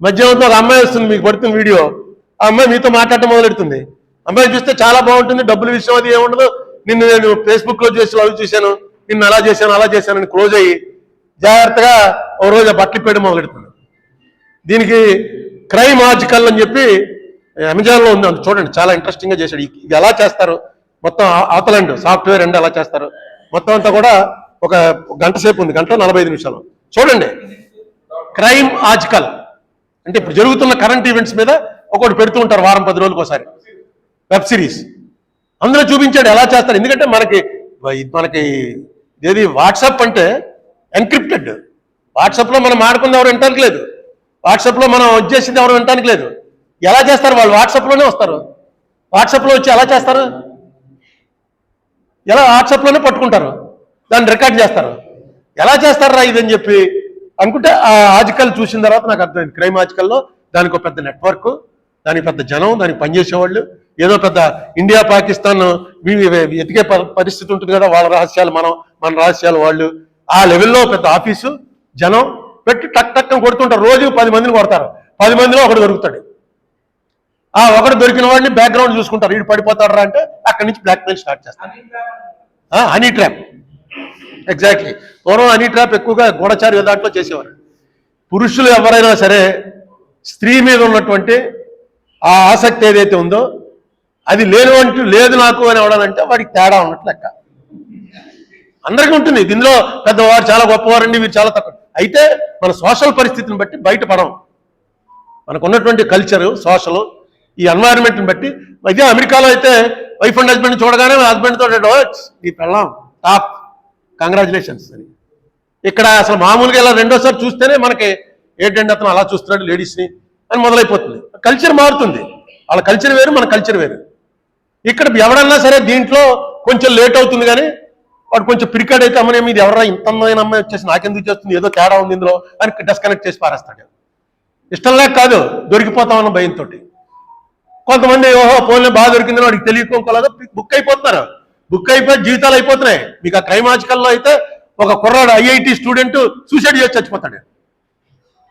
మధ్య ఏమవుతుంది, ఒక అమ్మాయి వస్తుంది, మీకు పడుతుంది వీడియో, ఆ అమ్మాయి మీతో మాట్లాడటం మొదలెడుతుంది. అమ్మాయి చూస్తే చాలా బాగుంటుంది, డబ్బుల విషయం అది ఏముండదు, నిన్ను నేను ఫేస్బుక్లో చేసి అవి చూశాను, నిన్ను అలా చేశాను అని క్లోజ్ అయ్యి జాగ్రత్తగా ఓ రోజు బట్టలు పెట్టడం మొదలెడుతుంది. దీనికి క్రైమ్ ఆర్టికల్ అని చెప్పి అమెజాన్లో ఉంది, అంత చూడండి, చాలా ఇంట్రెస్టింగ్గా చేశాడు. ఇది ఎలా చేస్తారు మొత్తం, అవతలండ్ సాఫ్ట్వేర్ అండ్ ఎలా చేస్తారు మొత్తం అంతా కూడా ఒక గంట సేపు ఉంది, 1:45 నిమిషాలు. చూడండి, క్రైమ్ ఆర్టికల్ అంటే ఇప్పుడు జరుగుతున్న కరెంట్ ఈవెంట్స్ మీద ఒకటి పెడుతూ ఉంటారు వారం 10 రోజులకు ఒకసారి, వెబ్ సిరీస్. అందులో చూపించాడు ఎలా చేస్తారు. ఎందుకంటే మనకి ఏది వాట్సాప్ అంటే ఎన్క్రిప్టెడ్. వాట్సాప్లో మనం ఆడుకుంది ఎవరు వినటానికి లేదు, వాట్సాప్లో మనం వచ్చేసింది ఎవరు వినటానికి లేదు. ఎలా చేస్తారు వాళ్ళు, వాట్సాప్లోనే వస్తారు, వాట్సాప్లో వచ్చి ఎలా చేస్తారు, ఎలా వాట్సాప్లోనే పట్టుకుంటారు, దాన్ని రికార్డ్ చేస్తారు. ఎలా చేస్తారా ఇదని చెప్పి అనుకుంటే ఆ ఆర్టికల్ చూసిన తర్వాత నాకు అర్థమైంది. క్రైమ్ ఆర్టికల్లో దానికి ఒక పెద్ద నెట్వర్క్, దానికి పెద్ద జనం, దానికి పనిచేసేవాళ్ళు, ఏదో పెద్ద ఇండియా పాకిస్తాన్ ఎతికే పరిస్థితి ఉంటుంది కదా, వాళ్ళ రహస్యాలు మన రహస్యాలు వాళ్ళు, ఆ లెవెల్లో పెద్ద ఆఫీసు, జనం పెట్టి టక్ కొడుతుంటారు. రోజు 10 మందిని కొడతారు, 10 మందిలో ఒకడు దొరుకుతాడు. ఆ ఒకడు దొరికిన వాడిని బ్యాక్గ్రౌండ్ చూసుకుంటారు, వీడు పడిపోతాడు అంటే అక్కడి నుంచి బ్లాక్మెయిల్ స్టార్ట్ చేస్తారు. Honey trap, exactly. పూర్వం హనీ ట్రాప్ ఎక్కువగా గూఢచారి దాంట్లో చేసేవారు. పురుషులు ఎవరైనా సరే స్త్రీ మీద ఉన్నటువంటి ఆ ఆసక్తి ఏదైతే ఉందో అది లేదు నాకు అని అవడాలంటే వాడికి తేడా ఉన్నట్టు లెక్క. అందరికీ ఉంటుంది, దీనిలో పెద్దవారు చాలా గొప్పవారండి, వీరు చాలా తక్కువ. అయితే మన సోషల్ పరిస్థితిని బట్టి బయటపడం, మనకు ఉన్నటువంటి కల్చరు, సోషల్, ఈ ఎన్వైరన్మెంట్ని బట్టి. అయితే అమెరికాలో అయితే వైఫ్ అండ్ హస్బెండ్ చూడగానే హస్బెండ్ తోటి ఈ పెళ్ళాం టాప్, కంగ్రాచులేషన్స్ అని. ఇక్కడ అసలు మామూలుగా ఇలా రెండోసారి చూస్తేనే మనకి ఏంటంటే అతను అలా చూస్తున్నాడు లేడీస్ని అని మొదలైపోతుంది. కల్చర్ మారుతుంది, వాళ్ళ కల్చర్ వేరు, మన కల్చర్ వేరు. ఇక్కడ ఎవడన్నా సరే దీంట్లో కొంచెం లేట్ అవుతుంది, కానీ వాడు కొంచెం పిరికాడ్ అయితే అమ్మనే మీద ఎవరైనా ఇంత అందమైన అమ్మాయి వచ్చేసి నాకెందుకు చేస్తుంది, ఏదో తేడా ఉంది ఇందులో అని డిస్కనెక్ట్ చేసి పారేస్తాడు. ఇష్టం లేక కాదు, దొరికిపోతామన్న భయంతో. కొంతమంది ఓహో ఫోన్లో బాగా దొరికిందని వాడికి తెలియకోలాగా బుక్ అయిపోతున్నారు, బుక్ అయిపోయి జీవితాలు అయిపోతున్నాయి. మీకు ఆ క్రైమ్ ఆర్టికల్లో అయితే ఒక కుర్రాడు IIT స్టూడెంట్ సూసైడ్ చేసి చచ్చిపోతాడు,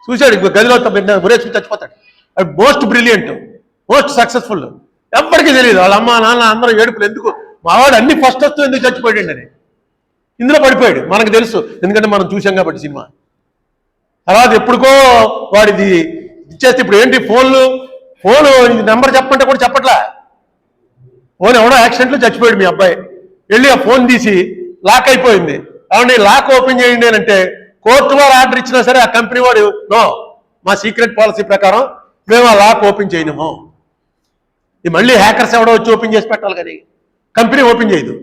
సూసైడ్ గదిలో బురేసి చచ్చిపోతాడు. అది మోస్ట్ బ్రిలియంట్, మోస్ట్ సక్సెస్ఫుల్. ఎప్పటికీ తెలియదు వాళ్ళ అమ్మ నాన్న అందరూ ఏడుపులు, ఎందుకు మావాడు అన్ని ఫస్ట్ వస్తూ ఎందుకు చచ్చిపోయాడు అని. ఇందులో పడిపోయాడు, మనకు తెలుసు, ఎందుకంటే మనం చూసాం కాబట్టి సినిమా. తర్వాత ఎప్పుడుకో వాడిది ఇచ్చేస్తే ఇప్పుడు ఏంటి ఫోను నెంబర్ చెప్పమంటే కూడా చెప్పట్లే. ఫోన్ ఎవడో యాక్సిడెంట్లో చచ్చిపోయాడు మీ అబ్బాయి, వెళ్ళి ఆ ఫోన్ తీసి లాక్ అయిపోయింది, ఏమంటే లాక్ ఓపెన్ చేయండి అని అంటే కోర్టులో ఆర్డర్ ఇచ్చినా సరే ఆ కంపెనీ వాడు నో, మా సీక్రెట్ పాలసీ ప్రకారం మేము ఆ లాక్ ఓపెన్ చేయలేము. ఇది మళ్ళీ హ్యాకర్స్ ఎవడో వచ్చి ఓపెన్ చేసి పెట్టాలి, కానీ కంపెనీ ఓపెన్ చేయదు.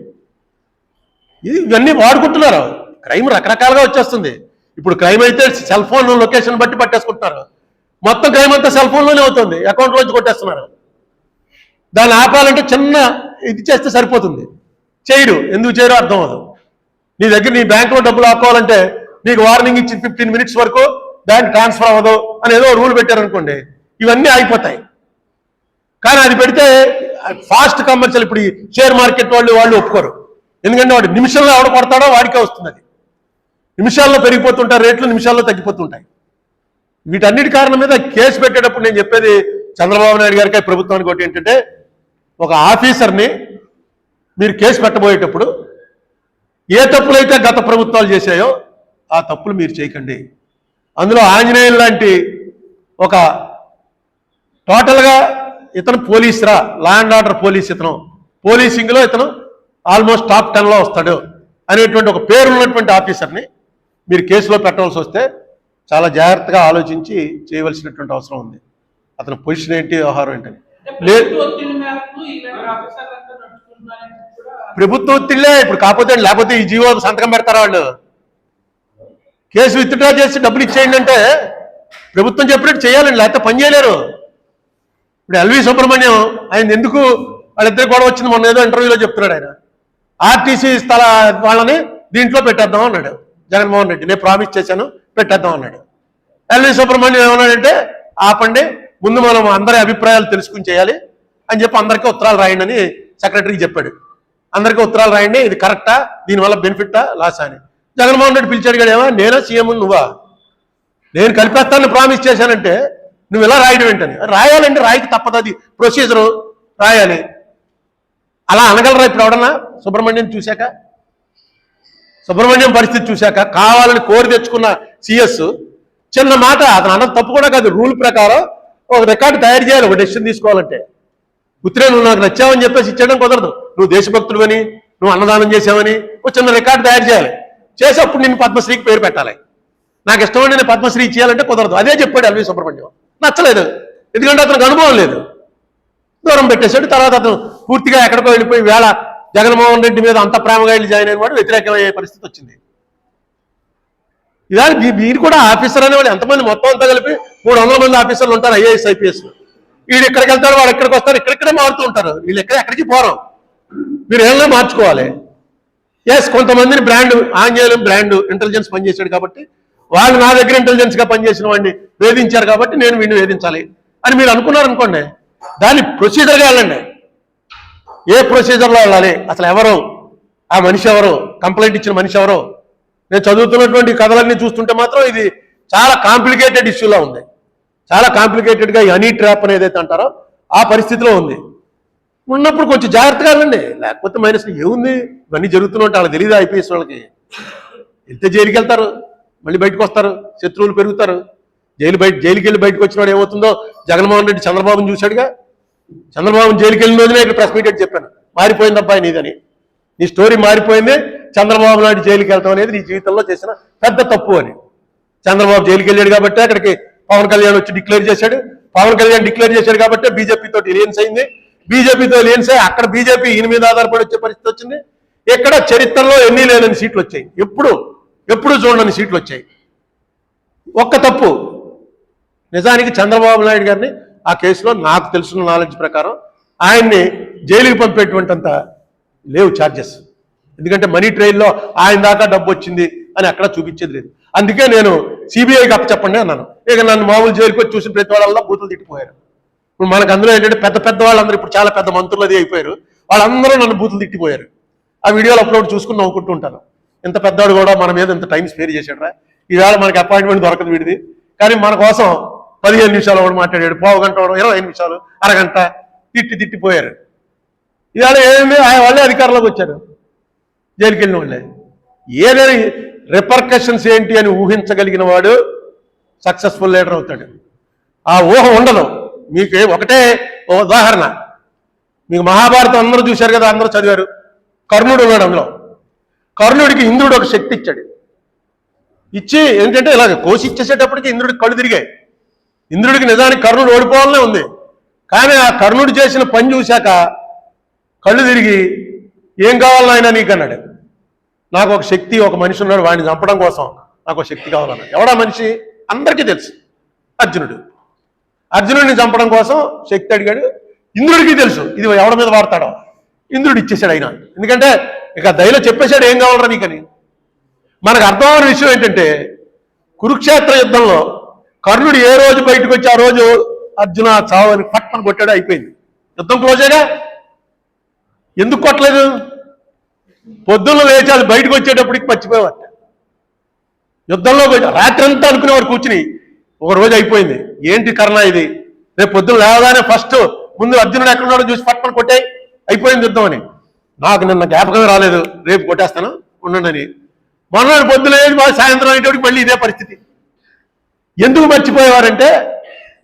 ఇవన్నీ వాడుకుంటున్నారు. క్రైమ్ రకరకాలుగా వచ్చేస్తుంది. ఇప్పుడు క్రైమ్ అయితే సెల్ ఫోన్ లొకేషన్ బట్టి పట్టేసుకుంటున్నారు. మొత్తం క్రైమ్ అంతా సెల్ ఫోన్లోనే అవుతుంది, అకౌంట్ నుంచి కొట్టేస్తున్నారు. దాన్ని ఆపాలంటే చిన్న ఇది చేస్తే సరిపోతుంది, చేయడు. ఎందుకు చేయడో అర్థం అవ్వదు. నీ బ్యాంకులో డబ్బులు ఆపుకోవాలంటే నీకు వార్నింగ్ ఇచ్చి 15 మినిట్స్ వరకు బ్యాంక్ ట్రాన్స్ఫర్ అవ్వదు అని ఏదో రూల్ పెట్టారనుకోండి, ఇవన్నీ ఆగిపోతాయి. కానీ అది పెడితే ఫాస్ట్ కమర్షియల్. ఇప్పుడు ఈ షేర్ మార్కెట్ వాళ్ళు ఒప్పుకోరు, ఎందుకంటే వాడు నిమిషంలో ఎవడు కొడతాడో వాడికే వస్తుంది. అది నిమిషాల్లో పెరిగిపోతుంటాయి రేట్లు, నిమిషాల్లో తగ్గిపోతుంటాయి. వీటన్నిటి కారణం మీద కేసు పెట్టేటప్పుడు నేను చెప్పేది చంద్రబాబు నాయుడు గారికి, ప్రభుత్వానికి ఒకటి ఏంటంటే, ఒక ఆఫీసర్ని మీరు కేసు పెట్టబోయేటప్పుడు ఏ తప్పులైతే గత ప్రభుత్వాలు చేశాయో ఆ తప్పులు మీరు చేయకండి. అందులో ఆంజనేయులు లాంటి ఒక టోటల్గా ఇతను పోలీసురా, లా అండ్ ఆర్డర్ పోలీస్, ఇతను పోలీసింగ్లో ఇతను ఆల్మోస్ట్ టాప్ 10లో వస్తాడు అనేటువంటి ఒక పేరు ఉన్నటువంటి ఆఫీసర్ని మీరు కేసులో పెట్టవలసి వస్తే చాలా జాగ్రత్తగా ఆలోచించి చేయవలసినటువంటి అవసరం ఉంది. అతని పొజిషన్ ఏంటి, వ్యవహారం ఏంటని. ప్రభుత్వ ఒత్తిళ్లే ఇప్పుడు, కాకపోతే లేకపోతే ఈ జీవో సంతకం పెడతారా వాళ్ళు? కేసు విత్డ్రా చేసి డబ్బులు ఇచ్చేయండి అంటే ప్రభుత్వం చెప్పినట్టు చేయాలండి, లేకపోతే పని చేయలేరు. ఇప్పుడు ఎల్వి సుబ్రహ్మణ్యం ఆయన ఎందుకు వాళ్ళిద్దరు గొడవ వచ్చింది మొన్న ఏదో ఇంటర్వ్యూలో చెప్తున్నాడు. ఆయన ఆర్టీసీ స్థల వాళ్ళని దీంట్లో పెట్టేద్దాం అన్నాడు జగన్మోహన్ రెడ్డి, నేను ప్రామిస్ చేశాను పెట్టేద్దాం అన్నాడు. ఎల్వి సుబ్రహ్మణ్యం ఏమన్నాడంటే, ఆపండి, ముందు మనం అందరి అభిప్రాయాలు తెలుసుకుని చేయాలి అని చెప్పి అందరికీ ఉత్తరాలు రాయండి అని సెక్రటరీకి చెప్పాడు. అందరికీ ఉత్తరాలు రాయండి, ఇది కరెక్టా, దీనివల్ల బెనిఫిట్టా లాసా అని. జగన్మోహన్ రెడ్డి పిలిచాడు కదేమో, నేనా సీఎం నువ్వా, నేను కలిపేస్తానని ప్రామిస్ చేశానంటే నువ్వు ఇలా రాయడం ఏంటని. రాయాలంటే రాయికి తప్పదు, అది ప్రొసీజరు, రాయాలి. అలా అనగలరా ఇప్పుడు ఎవడన్నా? సుబ్రహ్మణ్యం చూశాక, సుబ్రహ్మణ్యం పరిస్థితి చూశాక కావాలని కోరి తెచ్చుకున్న సిఎస్ చిన్న మాట, అతను అన్నది తప్పు కూడా కాదు, రూల్ ప్రకారం ఒక రికార్డు తయారు చేయాలి ఒక డెసిషన్ తీసుకోవాలంటే. ఉత్తరే నువ్వు నాకు నచ్చావని చెప్పేసి ఇచ్చేయడం కుదరదు. నువ్వు దేశభక్తుడివని, నువ్వు అన్నదానం చేసావని ఒక చిన్న రికార్డు తయారు చేయాలి. చేసి అప్పుడు నేను పద్మశ్రీకి పేరు పెట్టాలి. నాకు ఇష్టమని నేను పద్మశ్రీ ఇచ్చేయాలంటే కుదరదు. అదే చెప్పాడు ఎల్వి సుబ్రహ్మణ్యం. నచ్చలేదు, ఎందుకంటే అతనికి అనుభవం లేదు, దూరం పెట్టేశాడు. తర్వాత అతను పూర్తిగా ఎక్కడికో వెళ్ళిపోయి వేళ జగన్మోహన్ రెడ్డి మీద అంత ప్రేమగా వెళ్ళి జాయిన్ అయిన వాడు వ్యతిరేకమయ్యే పరిస్థితి వచ్చింది. ఇవాళ మీరు కూడా ఆఫీసర్ అనేవాళ్ళు ఎంతమంది, మొత్తం అంతా కలిపి 300 మంది ఆఫీసర్లు ఉంటారు, ఐఏఎస్ ఐపీఎస్. వీడు ఎక్కడికి వెళ్తారు, వాడు ఎక్కడికి వస్తారు, ఇక్కడిక్కడే మారుతూ ఉంటారు. వీళ్ళు ఎక్కడికి పోరాం, మీరు ఏమైనా మార్చుకోవాలి. ఎస్, కొంతమందిని బ్రాండ్, ఆంజనేయులు బ్రాండ్ ఇంటెలిజెన్స్ పనిచేశాడు కాబట్టి, వాళ్ళు నా దగ్గర ఇంటెలిజెన్స్గా పనిచేసిన వాడిని వేధించారు కాబట్టి నేను వీడిని వేధించాలి అని మీరు అనుకున్నారనుకోండి, దాని ప్రొసీజర్గా వెళ్ళండి. ఏ ప్రొసీజర్లో వెళ్ళాలి, అసలు ఎవరు ఆ మనిషి, ఎవరు కంప్లైంట్ ఇచ్చిన మనిషి ఎవరు? నేను చదువుతున్నటువంటి కథలన్నీ చూస్తుంటే మాత్రం ఇది చాలా కాంప్లికేటెడ్ ఇష్యూలా ఉంది. చాలా కాంప్లికేటెడ్గా హనీ ట్రాప్ అనేది ఏదైతే అంటారో ఆ పరిస్థితిలో ఉంది. ఉన్నప్పుడు కొంచెం జాగ్రత్తగా వెళ్ళండి, లేకపోతే మైనస్ ఏముంది. ఇవన్నీ జరుగుతున్నట్టు వాళ్ళకి తెలియదు. ఐపీఎస్ వాళ్ళకి వెళ్తే జైలుకి వెళ్తారు, మళ్ళీ బయటకు వస్తారు, శత్రువులు పెరుగుతారు. జైలుకి వెళ్ళి బయటకు వచ్చినాడు ఏమవుతుందో జగన్మోహన్ రెడ్డి చంద్రబాబుని చూశాడుగా. చంద్రబాబు జైలుకి వెళ్ళిన రోజునే ఇక్కడ ప్రెస్ మీట్ చెప్పాను, మారిపోయింది అబ్బాయి నీదని, నీ స్టోరీ మారిపోయింది, చంద్రబాబు నాయుడు జైలుకి వెళ్తాం అనేది నీ జీవితంలో చేసిన పెద్ద తప్పు అని. చంద్రబాబు జైలుకి వెళ్ళాడు కాబట్టి అక్కడికి పవన్ కళ్యాణ్ వచ్చి డిక్లేర్ చేశాడు. పవన్ కళ్యాణ్ డిక్లేర్ చేశాడు కాబట్టి బీజేపీతో ఎలియన్స్ అయింది. బీజేపీతో ఎలియన్స్ అయ్యి అక్కడ బీజేపీ ఈయన మీద ఆధారపడి వచ్చే పరిస్థితి వచ్చింది. ఇక్కడ చరిత్రలో ఎన్ని లేనని సీట్లు వచ్చాయి, ఎప్పుడు చూడని సీట్లు వచ్చాయి. ఒక్క తప్పు, నిజానికి చంద్రబాబు నాయుడు గారిని ఆ కేసులో నాకు తెలుసున్న నాలెడ్జ్ ప్రకారం ఆయన్ని జైలుకి పంపేటువంటి అంత లేవు ఛార్జెస్. ఎందుకంటే మనీ ట్రైల్లో ఆయన దాకా డబ్బు వచ్చింది అని అక్కడ చూపించేది లేదు. అందుకే నేను సిబిఐకి అప్పచెప్పండి అన్నాను. ఇక నన్ను మామూలు జైలుకి వచ్చి చూసిన ప్రతి వాళ్ళ బూతులు తిట్టిపోయారు. ఇప్పుడు మనకు అందులో ఏంటంటే పెద్ద వాళ్ళందరూ ఇప్పుడు చాలా పెద్ద మంత్రులు అది అయిపోయారు, వాళ్ళందరూ నన్ను బూతులు తిట్టిపోయారు. ఆ వీడియోలు అప్లోడ్ చూసుకుని నవ్వుకుంటూ ఉంటాను. ఇంత పెద్దవాడు కూడా మన మీద ఇంత టైం స్పేర్ చేశాడు రా, ఈవేళ మనకి అపాయింట్మెంట్ దొరకదు వీడిది, కానీ మన కోసం 15 నిమిషాలు వాడు మాట్లాడాడు, పావు గంట 25 నిమిషాలు, అరగంట తిట్టిపోయారు. ఇవాళ ఏమైంది, వాళ్ళే అధికారంలోకి వచ్చారు, జైలుకి వెళ్ళిన వాళ్ళే. ఏదైనా రిపర్కషన్స్ ఏంటి అని ఊహించగలిగిన వాడు సక్సెస్ఫుల్ లీడర్ అవుతాడు. ఆ ఊహ ఉండదు. మీకు ఒకటే ఉదాహరణ, మీకు మహాభారతం అందరూ చూశారు కదా, అందరూ చదివారు. కర్ణుడు ఉన్నాడు అందులో. కర్ణుడికి ఇంద్రుడు ఒక శక్తి ఇచ్చాడు. ఇచ్చి ఏంటంటే ఇలాగ కోసి ఇచ్చేసేటప్పటికి ఇంద్రుడికి కళ్ళు తిరిగాయి. ఇంద్రుడికి నిజానికి కర్ణుడు ఓడిపోవాలనే ఉంది, కానీ ఆ కర్ణుడు చేసిన పని చూశాక కళ్ళు తిరిగి ఏం కావాలన్నా ఆయన నీకు అన్నాడు. నాకు ఒక శక్తి, ఒక మనిషి ఉన్నాడు, వాడిని చంపడం కోసం నాకు ఒక శక్తి కావాలన్నాడు. ఎవడా మనిషి అందరికీ తెలుసు, అర్జునుడు. అర్జునుడిని చంపడం కోసం శక్తి అడిగాడు. ఇంద్రుడికి తెలుసు ఇది ఎవడ మీద వాడతాడో, ఇంద్రుడు ఇచ్చేశాడు ఆయన. ఎందుకంటే ఇక దయలో చెప్పేశాడు ఏం కావాలరా నీకని. మనకు అర్థమైన విషయం ఏంటంటే కురుక్షేత్ర యుద్ధంలో కర్ణుడు ఏ రోజు బయటకు వచ్చి ఆ రోజు అర్జున చావని పట్టణం కొట్టాడు, అయిపోయింది, యుద్ధం క్లోజేగా. ఎందుకు కొట్టలేదు? పొద్దున్న లేచి అది బయటకు వచ్చేటప్పటికి మర్చిపోయేవారు. యుద్ధంలో రాత్రి అంతా అనుకునేవారు కూర్చుని. ఒక రోజు అయిపోయింది, ఏంటి కర్ణ ఇది, రేపు పొద్దున్న లేవగానే ఫస్ట్ ముందు అర్జునుడు ఎక్కడున్నాడో చూసి పట్టుకొని కొట్టాయి, అయిపోయింది యుద్ధం అని. నాకు నిన్న జ్ఞాపకం రాలేదు, రేపు కొట్టేస్తాను ఉండండి అని. మొన్న పొద్దున సాయంత్రం అయ్యేటప్పటికి మళ్ళీ ఇదే పరిస్థితి. ఎందుకు మర్చిపోయేవారంటే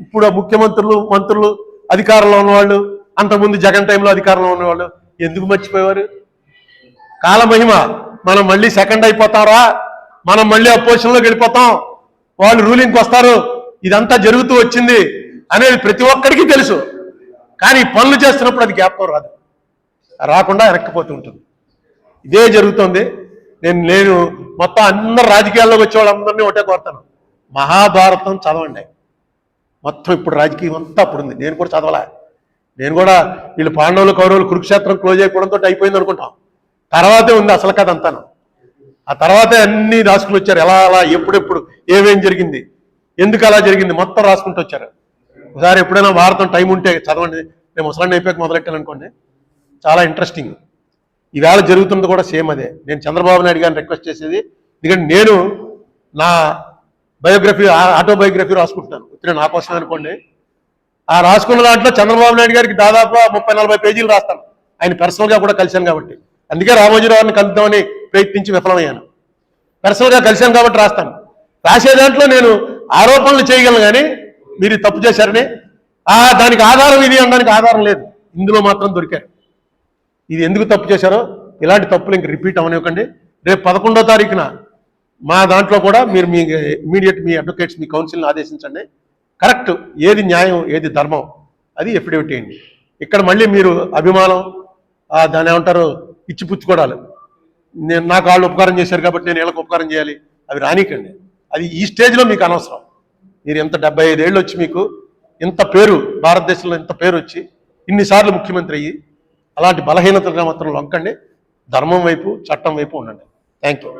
ఇప్పుడు ముఖ్యమంత్రులు, మంత్రులు, అధికారంలో ఉన్నవాళ్ళు, అంతకుముందు జగన్ టైంలో అధికారంలో ఉన్నవాళ్ళు ఎందుకు మర్చిపోయేవారు? కాలమహిమ, మనం మళ్ళీ సెకండ్ అయిపోతారా, మనం మళ్ళీ అపోజిషన్లోకి వెళ్ళిపోతాం, వాళ్ళు రూలింగ్కి వస్తారు, ఇదంతా జరుగుతూ వచ్చింది అనేది ప్రతి ఒక్కరికి తెలుసు. కానీ పనులు చేస్తున్నప్పుడు అది జ్ఞాపకం రాదు, రాకుండా వెనక్కిపోతూ ఉంటుంది. ఇదే జరుగుతుంది. నేను మొత్తం అందరు రాజకీయాల్లోకి వచ్చే వాళ్ళందరినీ ఒకటే కోరుతాను, మహాభారతం చదవండి. మొత్తం ఇప్పుడు రాజకీయం అంతా అప్పుడు ఉంది. నేను కూడా చదవలే. నేను కూడా వీళ్ళు పాండవులు, కౌరవులు, కురుక్షేత్రం క్లోజ్ అయిపోవడంతో అయిపోయింది అనుకుంటాం. తర్వాతే ఉంది అసలు కథ అంతాను. ఆ తర్వాతే అన్ని రాసుకుని వచ్చారు, ఎలా అలా ఎప్పుడెప్పుడు ఏమేం జరిగింది, ఎందుకు అలా జరిగింది మొత్తం రాసుకుంటూ వచ్చారు. ఒకసారి ఎప్పుడైనా భారతం టైం ఉంటే చదవండి. నేను ముసలాన్ని అయిపోయాక మొదలెట్టాను అనుకోండి, చాలా ఇంట్రెస్టింగ్. ఈవేళ జరుగుతున్నది కూడా సేమ్ అదే. నేను చంద్రబాబు నాయుడు గారిని రిక్వెస్ట్ చేసేది, ఎందుకంటే నేను నా బయోగ్రఫీ, ఆటోబయోగ్రఫీ రాసుకుంటున్నాను, ఇప్పుడు నా కోసం అనుకోండి. ఆ రాసుకున్న దాంట్లో చంద్రబాబు నాయుడు గారికి దాదాపు 30-40 పేజీలు రాస్తాను. ఆయన పర్సనల్గా కూడా కలిశాను కాబట్టి, అందుకే రామోజీరావుని కలుద్దామని ప్రయత్నించి విఫలమయ్యాను. పర్సనల్గా కలిశాను కాబట్టి రాస్తాను. రాసే దాంట్లో నేను ఆరోపణలు చేయగలను, కానీ మీరు తప్పు చేశారని దానికి ఆధారం ఇది అనడానికి ఆధారం లేదు. ఇందులో మాత్రం దొరికారు. ఇది ఎందుకు తప్పు చేశారో ఇలాంటి తప్పులు ఇంక రిపీట్ అవనివ్వకండి. రేపు 11వ తారీఖున మా దాంట్లో కూడా మీరు మీ ఇమీడియట్ మీ అడ్వకేట్స్, మీ కౌన్సిల్ని ఆదేశించండి. కరెక్ట్, ఏది న్యాయం, ఏది ధర్మం, అది ఎఫిడవిట్ చేయండి. ఇక్కడ మళ్ళీ మీరు అభిమానం, దాన్ని ఏమంటారు, ఇచ్చిపుచ్చుకోవడాలు, నేను నాకు వాళ్ళు ఉపకారం చేశారు కాబట్టి నేను వీళ్ళకి ఉపకారం చేయాలి, అవి రానికండి. అది ఈ స్టేజ్లో మీకు అనవసరం. మీరు ఇంత 75 ఏళ్ళు వచ్చి మీకు ఇంత పేరు, భారతదేశంలో ఇంత పేరు వచ్చి ఇన్నిసార్లు ముఖ్యమంత్రి అయ్యి అలాంటి బలహీనతలుగా మాత్రం లొంకండి. ధర్మం వైపు, చట్టం వైపు ఉండండి. Thank you.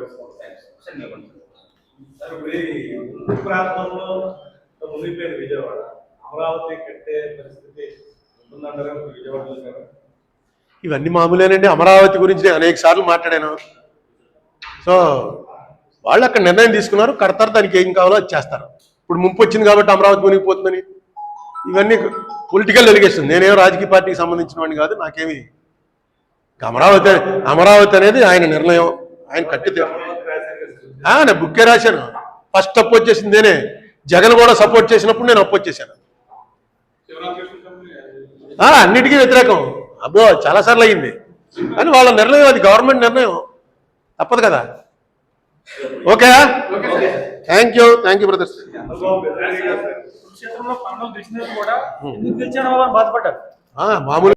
విజయవాడ అమరావతి కట్టే పరిస్థితి ఉంటుందంటారా? విజయవాడ ఇవన్నీ మామూలేనండి. అమరావతి గురించి నేను అనేక సార్లు మాట్లాడాను. సో వాళ్ళు అక్కడ నిర్ణయం తీసుకున్నారు, కడతారు, దానికి ఏం కావాలో అది చేస్తారు. ఇప్పుడు ముంపు వచ్చింది కాబట్టి అమరావతి మునిగిపోతుందని ఇవన్నీ పొలిటికల్ ఎలిగేషన్. నేనేమో రాజకీయ పార్టీకి సంబంధించిన వాడిని కాదు. నాకేమి అమరావతి అనేది ఆయన నిర్ణయం, ఆయన కట్టితే నేను బుక్కే రాశాను. ఫస్ట్ అపోజ్ చేసింది నేనే. జగన్ కూడా సపోర్ట్ చేసినప్పుడు నేను అపోజ్ చేశాను. అన్నిటికీ వ్యతిరేకం. అబ్బో చాలాసార్లు అయ్యింది, కానీ వాళ్ళ నిర్ణయం, అది గవర్నమెంట్ నిర్ణయం, తప్పదు కదా. Okay, thank you brothers. మామూలు